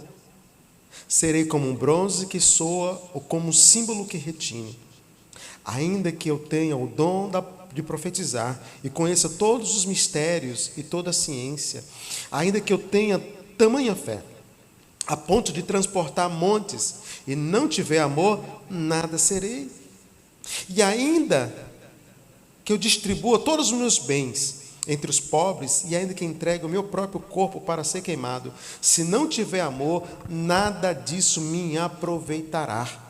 serei como um bronze que soa, ou como um símbolo que retine. Ainda que eu tenha o dom de profetizar e conheça todos os mistérios e toda a ciência, ainda que eu tenha tamanha fé, a ponto de transportar montes, e não tiver amor, nada serei. E ainda que eu distribua todos os meus bens entre os pobres, e ainda que entregue o meu próprio corpo para ser queimado, se não tiver amor, nada disso me aproveitará.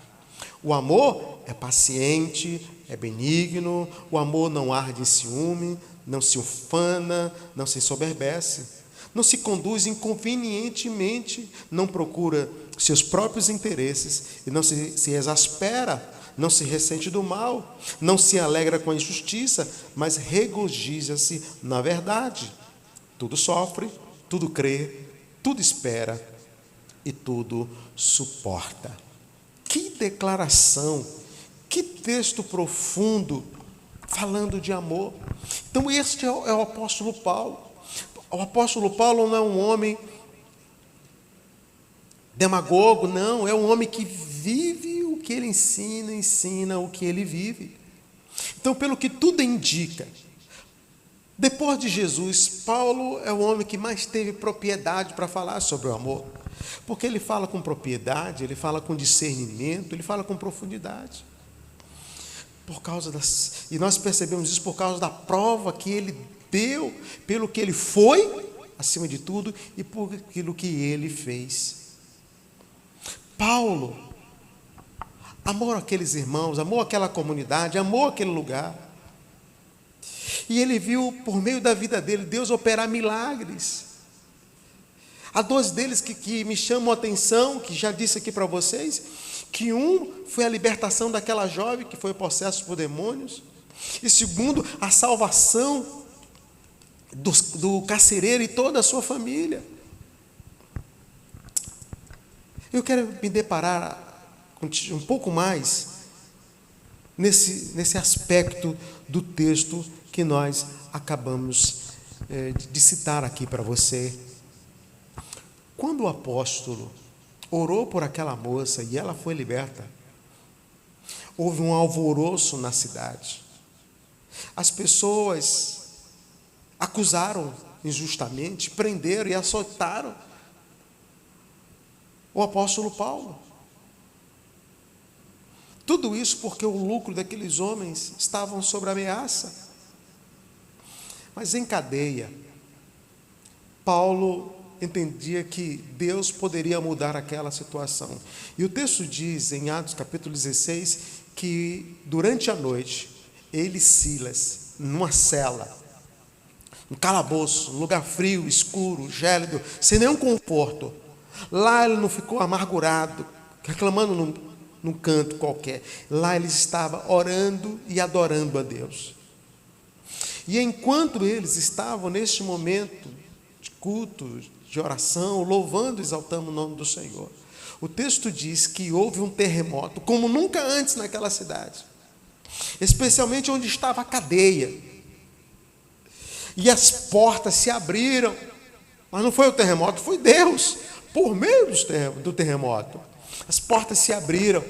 O amor é paciente, é benigno, o amor não arde em ciúme, não se ufana, não se ensoberbece, não se conduz inconvenientemente, não procura seus próprios interesses e não se exaspera, não se ressente do mal, não se alegra com a injustiça, mas regozija-se na verdade. Tudo sofre, tudo crê, tudo espera e tudo suporta. Que declaração, que texto profundo, falando de amor. Então este é o apóstolo Paulo. O apóstolo Paulo não é um homem demagogo, não, é um homem que vive o que ele ensina, ensina o que ele vive. Então, pelo que tudo indica, depois de Jesus, Paulo é o homem que mais teve propriedade para falar sobre o amor, porque ele fala com propriedade, ele fala com discernimento, ele fala com profundidade. E nós percebemos isso por causa da prova que ele deu, pelo que ele foi, acima de tudo, e por aquilo que ele fez. Paulo amou aqueles irmãos, amou aquela comunidade, amou aquele lugar. E ele viu, por meio da vida dele, Deus operar milagres. Há dois deles que me chamam a atenção, que já disse aqui para vocês, que um foi a libertação daquela jovem que foi possessa por demônios, e segundo, a salvação do carcereiro e toda a sua família. Eu quero me deparar um pouco mais nesse aspecto do texto que nós acabamos de citar aqui para você. Quando o apóstolo orou por aquela moça e ela foi liberta, houve um alvoroço na cidade. As pessoas acusaram injustamente, prenderam e açoitaram o apóstolo Paulo. Tudo isso porque o lucro daqueles homens estavam sob ameaça. Mas em cadeia, Paulo entendia que Deus poderia mudar aquela situação. E o texto diz, em Atos capítulo 16, que durante a noite, ele e Silas, numa cela, um calabouço, um lugar frio, escuro, gélido, sem nenhum conforto, lá ele não ficou amargurado, reclamando num canto qualquer. Lá ele estava orando e adorando a Deus. E enquanto eles estavam neste momento de culto, de oração, louvando e exaltando o nome do Senhor, o texto diz que houve um terremoto, como nunca antes naquela cidade, especialmente onde estava a cadeia. E as portas se abriram, mas não foi o terremoto, foi Deus, por meio do terremoto. As portas se abriram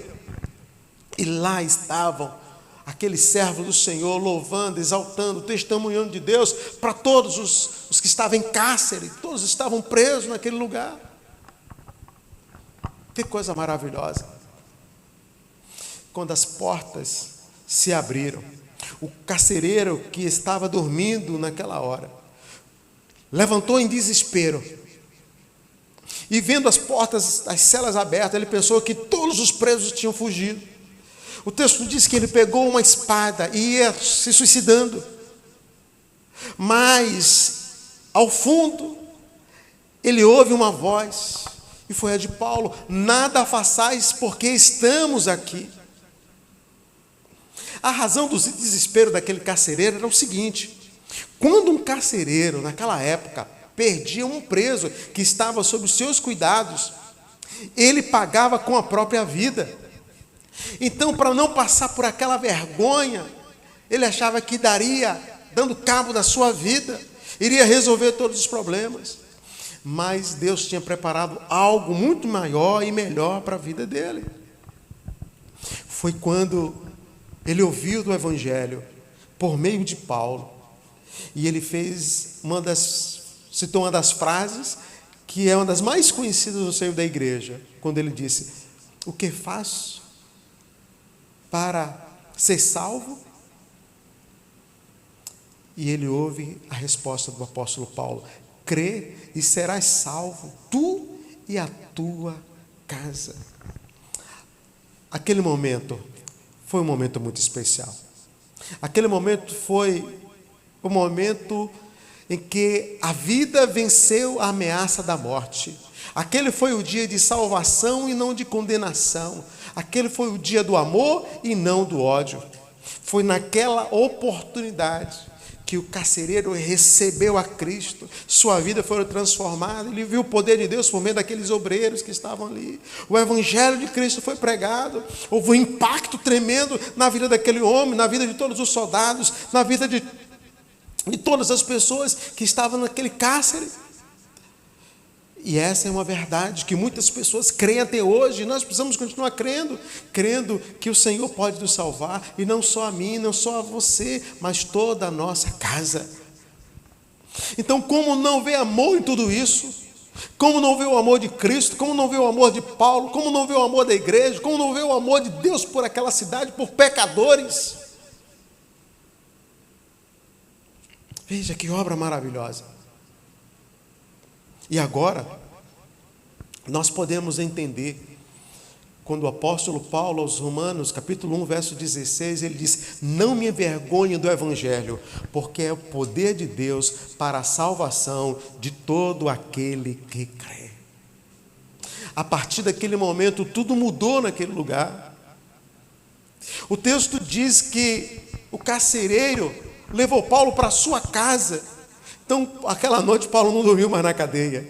e lá estavam aqueles servos do Senhor louvando, exaltando, testemunhando de Deus para todos os que estavam em cárcere, todos estavam presos naquele lugar. Que coisa maravilhosa. Quando as portas se abriram, o carcereiro que estava dormindo naquela hora levantou em desespero e, vendo as portas das celas abertas, ele pensou que todos os presos tinham fugido. O texto diz que ele pegou uma espada e ia se suicidando, mas ao fundo ele ouve uma voz, e foi a de Paulo: nada façais, porque estamos aqui. A razão do desespero daquele carcereiro era o seguinte: quando um carcereiro, naquela época, perdia um preso que estava sob os seus cuidados, ele pagava com a própria vida. Então, para não passar por aquela vergonha, ele achava que dando cabo da sua vida, iria resolver todos os problemas. Mas Deus tinha preparado algo muito maior e melhor para a vida dele. Foi quando ele ouviu do Evangelho por meio de Paulo. E ele citou uma das frases que é uma das mais conhecidas no seio da igreja, quando ele disse: o que faço para ser salvo? E ele ouve a resposta do apóstolo Paulo: crê e serás salvo, tu e a tua casa. Aquele momento foi um momento muito especial. Aquele momento foi o momento em que a vida venceu a ameaça da morte. Aquele foi o dia de salvação e não de condenação. Aquele foi o dia do amor e não do ódio. Foi naquela oportunidade que o carcereiro recebeu a Cristo, sua vida foi transformada, ele viu o poder de Deus por meio daqueles obreiros que estavam ali. O evangelho de Cristo foi pregado, houve um impacto tremendo na vida daquele homem, na vida de todos os soldados, na vida de todas as pessoas que estavam naquele cárcere. E essa é uma verdade que muitas pessoas creem até hoje, e nós precisamos continuar crendo que o Senhor pode nos salvar, e não só a mim, não só a você, mas toda a nossa casa. Então, como não ver amor em tudo isso? Como não ver o amor de Cristo? Como não ver o amor de Paulo? Como não ver o amor da igreja? Como não ver o amor de Deus por aquela cidade, por pecadores? Veja que obra maravilhosa. E agora, nós podemos entender, quando o apóstolo Paulo, aos Romanos, capítulo 1, verso 16, ele diz: não me envergonhe do evangelho, porque é o poder de Deus para a salvação de todo aquele que crê. A partir daquele momento, tudo mudou naquele lugar. O texto diz que o carcereiro levou Paulo para a sua casa. Então, aquela noite, Paulo não dormiu mais na cadeia.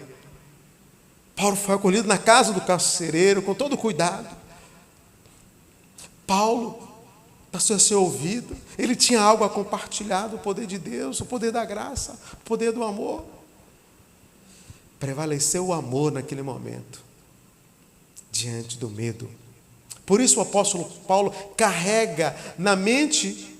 Paulo foi acolhido na casa do carcereiro, com todo cuidado. Paulo passou a ser ouvido. Ele tinha algo a compartilhar do poder de Deus, o poder da graça, o poder do amor. Prevaleceu o amor naquele momento, diante do medo. Por isso o apóstolo Paulo carrega na mente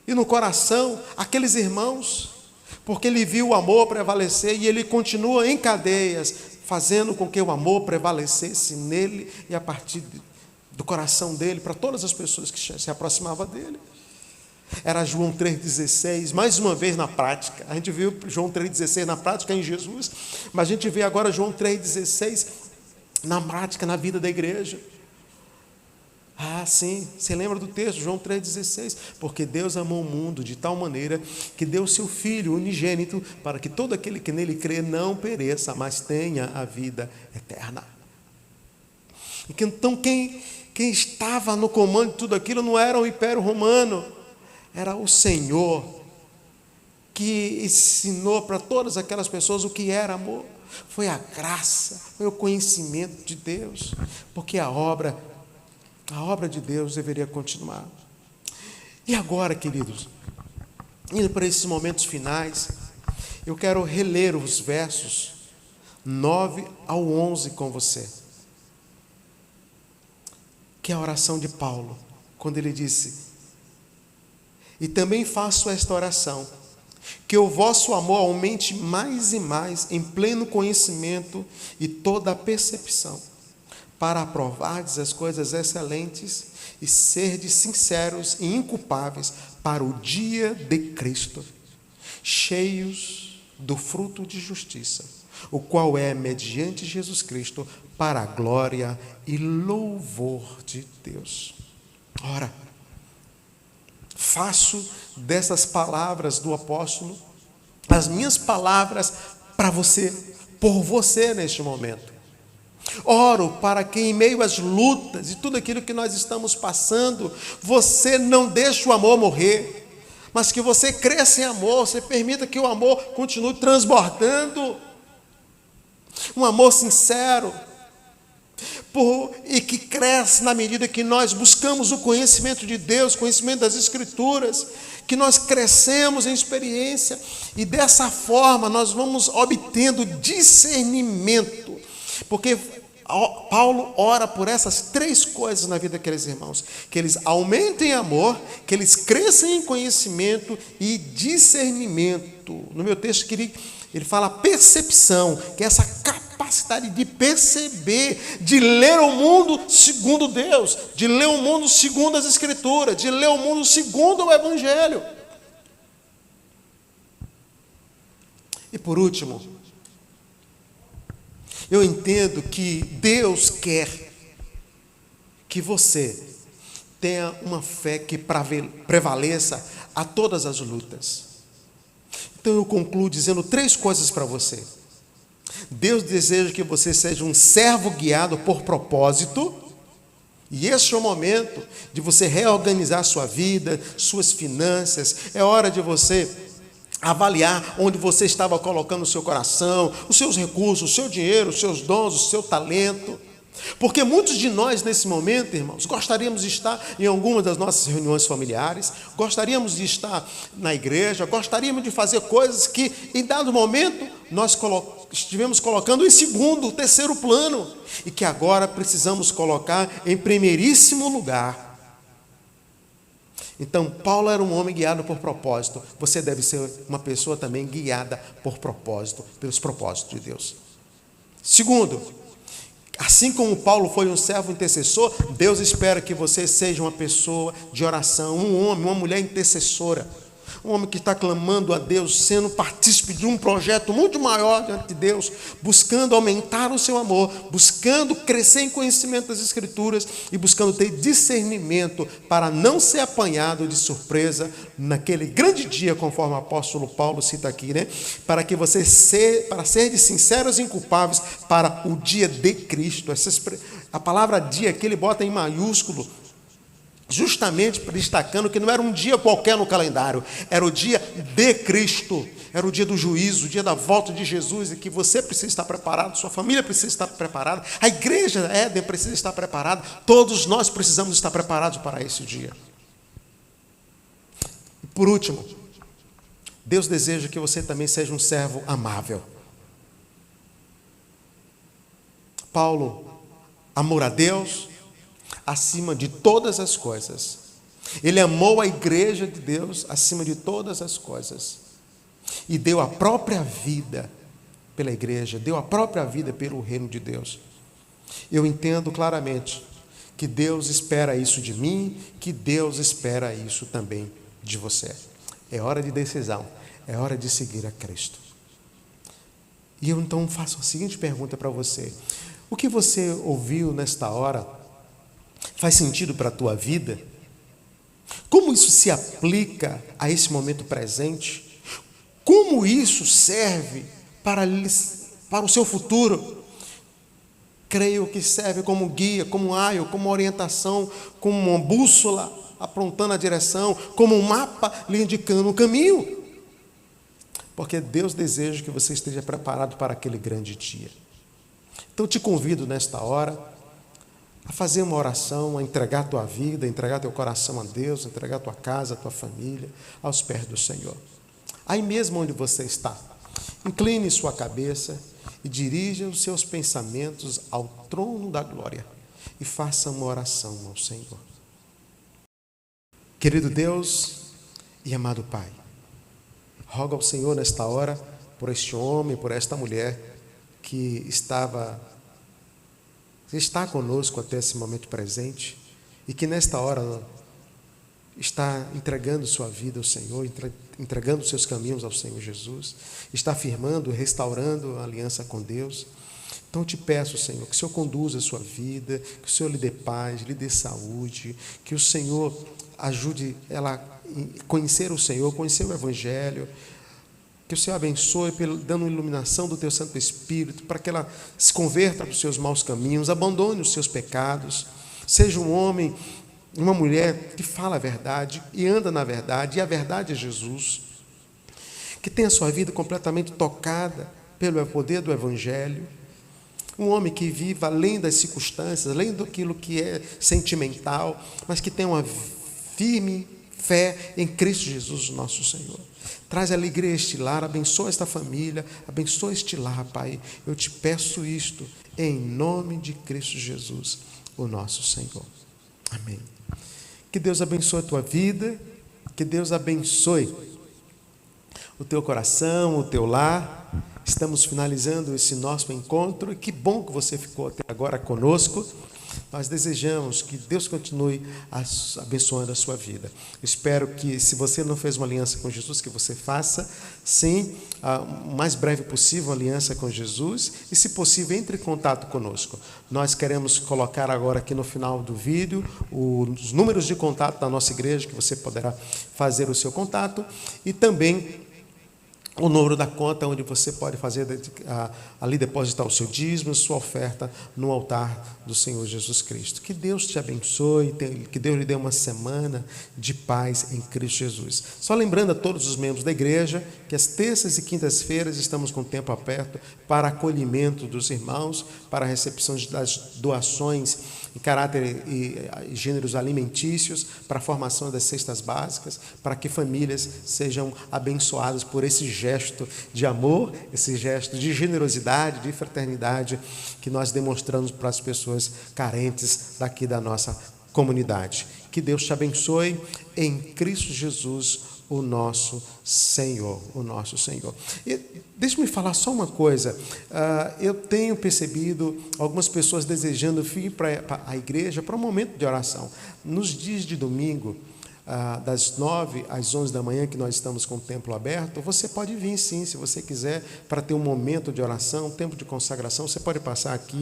e no coração aqueles irmãos, porque ele viu o amor prevalecer, e ele continua em cadeias, fazendo com que o amor prevalecesse nele e a partir do coração dele, para todas as pessoas que se aproximavam dele. Era João 3,16, mais uma vez na prática. A gente viu João 3,16 na prática em Jesus, mas a gente vê agora João 3,16 na prática, na vida da igreja. Ah, sim, você lembra do texto, João 3,16? Porque Deus amou o mundo de tal maneira que deu o seu Filho unigênito para que todo aquele que nele crê não pereça, mas tenha a vida eterna. Então quem estava no comando de tudo aquilo não era o Império Romano, era o Senhor, que ensinou para todas aquelas pessoas o que era amor. Foi a graça, foi o conhecimento de Deus, porque a obra de Deus deveria continuar. E agora, queridos, indo para esses momentos finais, eu quero reler os versos 9 ao 11 com você, que é a oração de Paulo, quando ele disse: e também faço esta oração, que o vosso amor aumente mais e mais em pleno conhecimento e toda a percepção, para aprovardes as coisas excelentes e serdes sinceros e inculpáveis para o dia de Cristo, cheios do fruto de justiça, o qual é mediante Jesus Cristo para a glória e louvor de Deus. Ora, faço dessas palavras do apóstolo as minhas palavras para você, por você neste momento. Oro para que em meio às lutas e tudo aquilo que nós estamos passando, você não deixe o amor morrer, mas que você cresça em amor, você permita que o amor continue transbordando, um amor sincero, e que cresce na medida que nós buscamos o conhecimento de Deus, conhecimento das Escrituras, que nós crescemos em experiência, e dessa forma nós vamos obtendo discernimento, porque Paulo ora por essas 3 coisas na vida daqueles irmãos: que eles aumentem em amor, que eles cresçam em conhecimento e discernimento. No meu texto, ele fala percepção, que é essa capacidade de perceber, de ler o mundo segundo Deus, de ler o mundo segundo as Escrituras, de ler o mundo segundo o Evangelho. E por último, eu entendo que Deus quer que você tenha uma fé que prevaleça a todas as lutas. Então eu concluo dizendo 3 coisas para você. Deus deseja que você seja um servo guiado por propósito, e esse é o momento de você reorganizar sua vida, suas finanças. É hora de você avaliar onde você estava colocando o seu coração, os seus recursos, o seu dinheiro, os seus dons, o seu talento. Porque muitos de nós, nesse momento, irmãos, gostaríamos de estar em alguma das nossas reuniões familiares, gostaríamos de estar na igreja, gostaríamos de fazer coisas que, em dado momento, nós estivemos colocando em segundo, terceiro plano, e que agora precisamos colocar em primeiríssimo lugar. Então, Paulo era um homem guiado por propósito. Você deve ser uma pessoa também guiada por propósito, pelos propósitos de Deus. Segundo, assim como Paulo foi um servo intercessor, Deus espera que você seja uma pessoa de oração, um homem, uma mulher intercessora. Um homem que está clamando a Deus, sendo partícipe de um projeto muito maior diante de Deus, buscando aumentar o seu amor, buscando crescer em conhecimento das Escrituras e buscando ter discernimento para não ser apanhado de surpresa naquele grande dia, conforme o apóstolo Paulo cita aqui, né? Para ser de sinceros e inculpáveis para o dia de Cristo. A palavra dia aqui ele bota em maiúsculo, justamente destacando que não era um dia qualquer no calendário, era o dia de Cristo, era o dia do juízo, o dia da volta de Jesus, e que você precisa estar preparado, sua família precisa estar preparada, a igreja Éden precisa estar preparada, todos nós precisamos estar preparados para esse dia. E por último, Deus deseja que você também seja um servo amável. Paulo, amor a Deus acima de todas as coisas. Ele amou a igreja de Deus acima de todas as coisas. E deu a própria vida pela igreja, deu a própria vida pelo reino de Deus. Eu entendo claramente que Deus espera isso de mim, que Deus espera isso também de você. É hora de decisão, é hora de seguir a Cristo. E eu então faço a seguinte pergunta para você: o que você ouviu nesta hora faz sentido para a tua vida? Como isso se aplica a esse momento presente? Como isso serve para o seu futuro? Creio que serve como guia, como aio, como orientação, como uma bússola apontando a direção, como um mapa lhe indicando o caminho. Porque Deus deseja que você esteja preparado para aquele grande dia. Então te convido nesta hora a fazer uma oração, a entregar a tua vida, a entregar teu coração a Deus, a entregar a tua casa, a tua família aos pés do Senhor. Aí mesmo onde você está, incline sua cabeça e dirija os seus pensamentos ao trono da glória e faça uma oração ao Senhor. Querido Deus e amado Pai, rogo ao Senhor nesta hora por este homem, por esta mulher que está conosco até esse momento presente e que nesta hora está entregando sua vida ao Senhor, entregando seus caminhos ao Senhor Jesus, está afirmando, restaurando a aliança com Deus. Então eu te peço, Senhor, que o Senhor conduza a sua vida, que o Senhor lhe dê paz, lhe dê saúde, que o Senhor ajude ela a conhecer o Senhor, conhecer o Evangelho, que o Senhor abençoe, dando iluminação do Teu Santo Espírito, para que ela se converta dos seus maus caminhos, abandone os seus pecados, seja um homem, uma mulher que fala a verdade e anda na verdade, e a verdade é Jesus, que tenha a sua vida completamente tocada pelo poder do Evangelho, um homem que viva além das circunstâncias, além daquilo que é sentimental, mas que tenha uma firme fé em Cristo Jesus, nosso Senhor. Traz alegria a este lar, abençoa esta família, abençoa este lar, Pai. Eu te peço isto, em nome de Cristo Jesus, o nosso Senhor. Amém. Que Deus abençoe a tua vida, que Deus abençoe o teu coração, o teu lar. Estamos finalizando esse nosso encontro e que bom que você ficou até agora conosco. Nós desejamos que Deus continue abençoando a sua vida. Espero que, se você não fez uma aliança com Jesus, que você faça, sim, o mais breve possível, uma aliança com Jesus. E, se possível, entre em contato conosco. Nós queremos colocar agora aqui no final do vídeo os números de contato da nossa igreja, que você poderá fazer o seu contato. E também o número da conta onde você pode fazer ali depositar o seu dízimo, sua oferta no altar do Senhor Jesus Cristo. Que Deus te abençoe, que Deus lhe dê uma semana de paz em Cristo Jesus. Só lembrando a todos os membros da igreja que as terças e quintas-feiras estamos com o tempo aberto para acolhimento dos irmãos, para a recepção das doações em caráter e gêneros alimentícios, para a formação das cestas básicas, para que famílias sejam abençoadas por esse gesto de amor, esse gesto de generosidade, de fraternidade que nós demonstramos para as pessoas carentes daqui da nossa comunidade. Que Deus te abençoe em Cristo Jesus, o nosso Senhor, o nosso Senhor. E deixa-me falar só uma coisa. Eu tenho percebido algumas pessoas desejando vir para a igreja para um momento de oração. Nos dias de domingo, das 9 às 11 da manhã, que nós estamos com o templo aberto, você pode vir sim, se você quiser, para ter um momento de oração, um tempo de consagração. Você pode passar aqui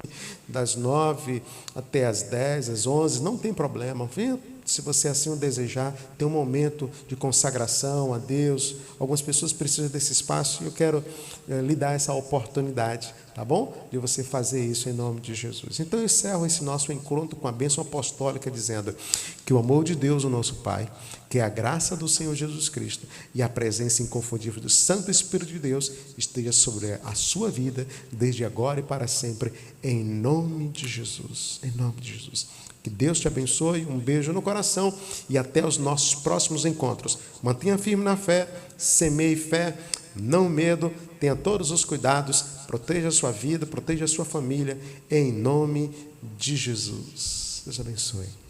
das 9 até as 10, às 11, não tem problema. Venha, se você assim o desejar, ter um momento de consagração a Deus. Algumas pessoas precisam desse espaço e eu quero lhe dar essa oportunidade, tá bom? De você fazer isso em nome de Jesus. Então eu encerro esse nosso encontro com a bênção apostólica, dizendo que o amor de Deus, o nosso Pai, que a graça do Senhor Jesus Cristo e a presença inconfundível do Santo Espírito de Deus esteja sobre a sua vida, desde agora e para sempre, em nome de Jesus. Em nome de Jesus. Que Deus te abençoe, um beijo no coração e até os nossos próximos encontros. Mantenha firme na fé, semeie fé, não medo, tenha todos os cuidados, proteja a sua vida, proteja a sua família, em nome de Jesus. Deus abençoe.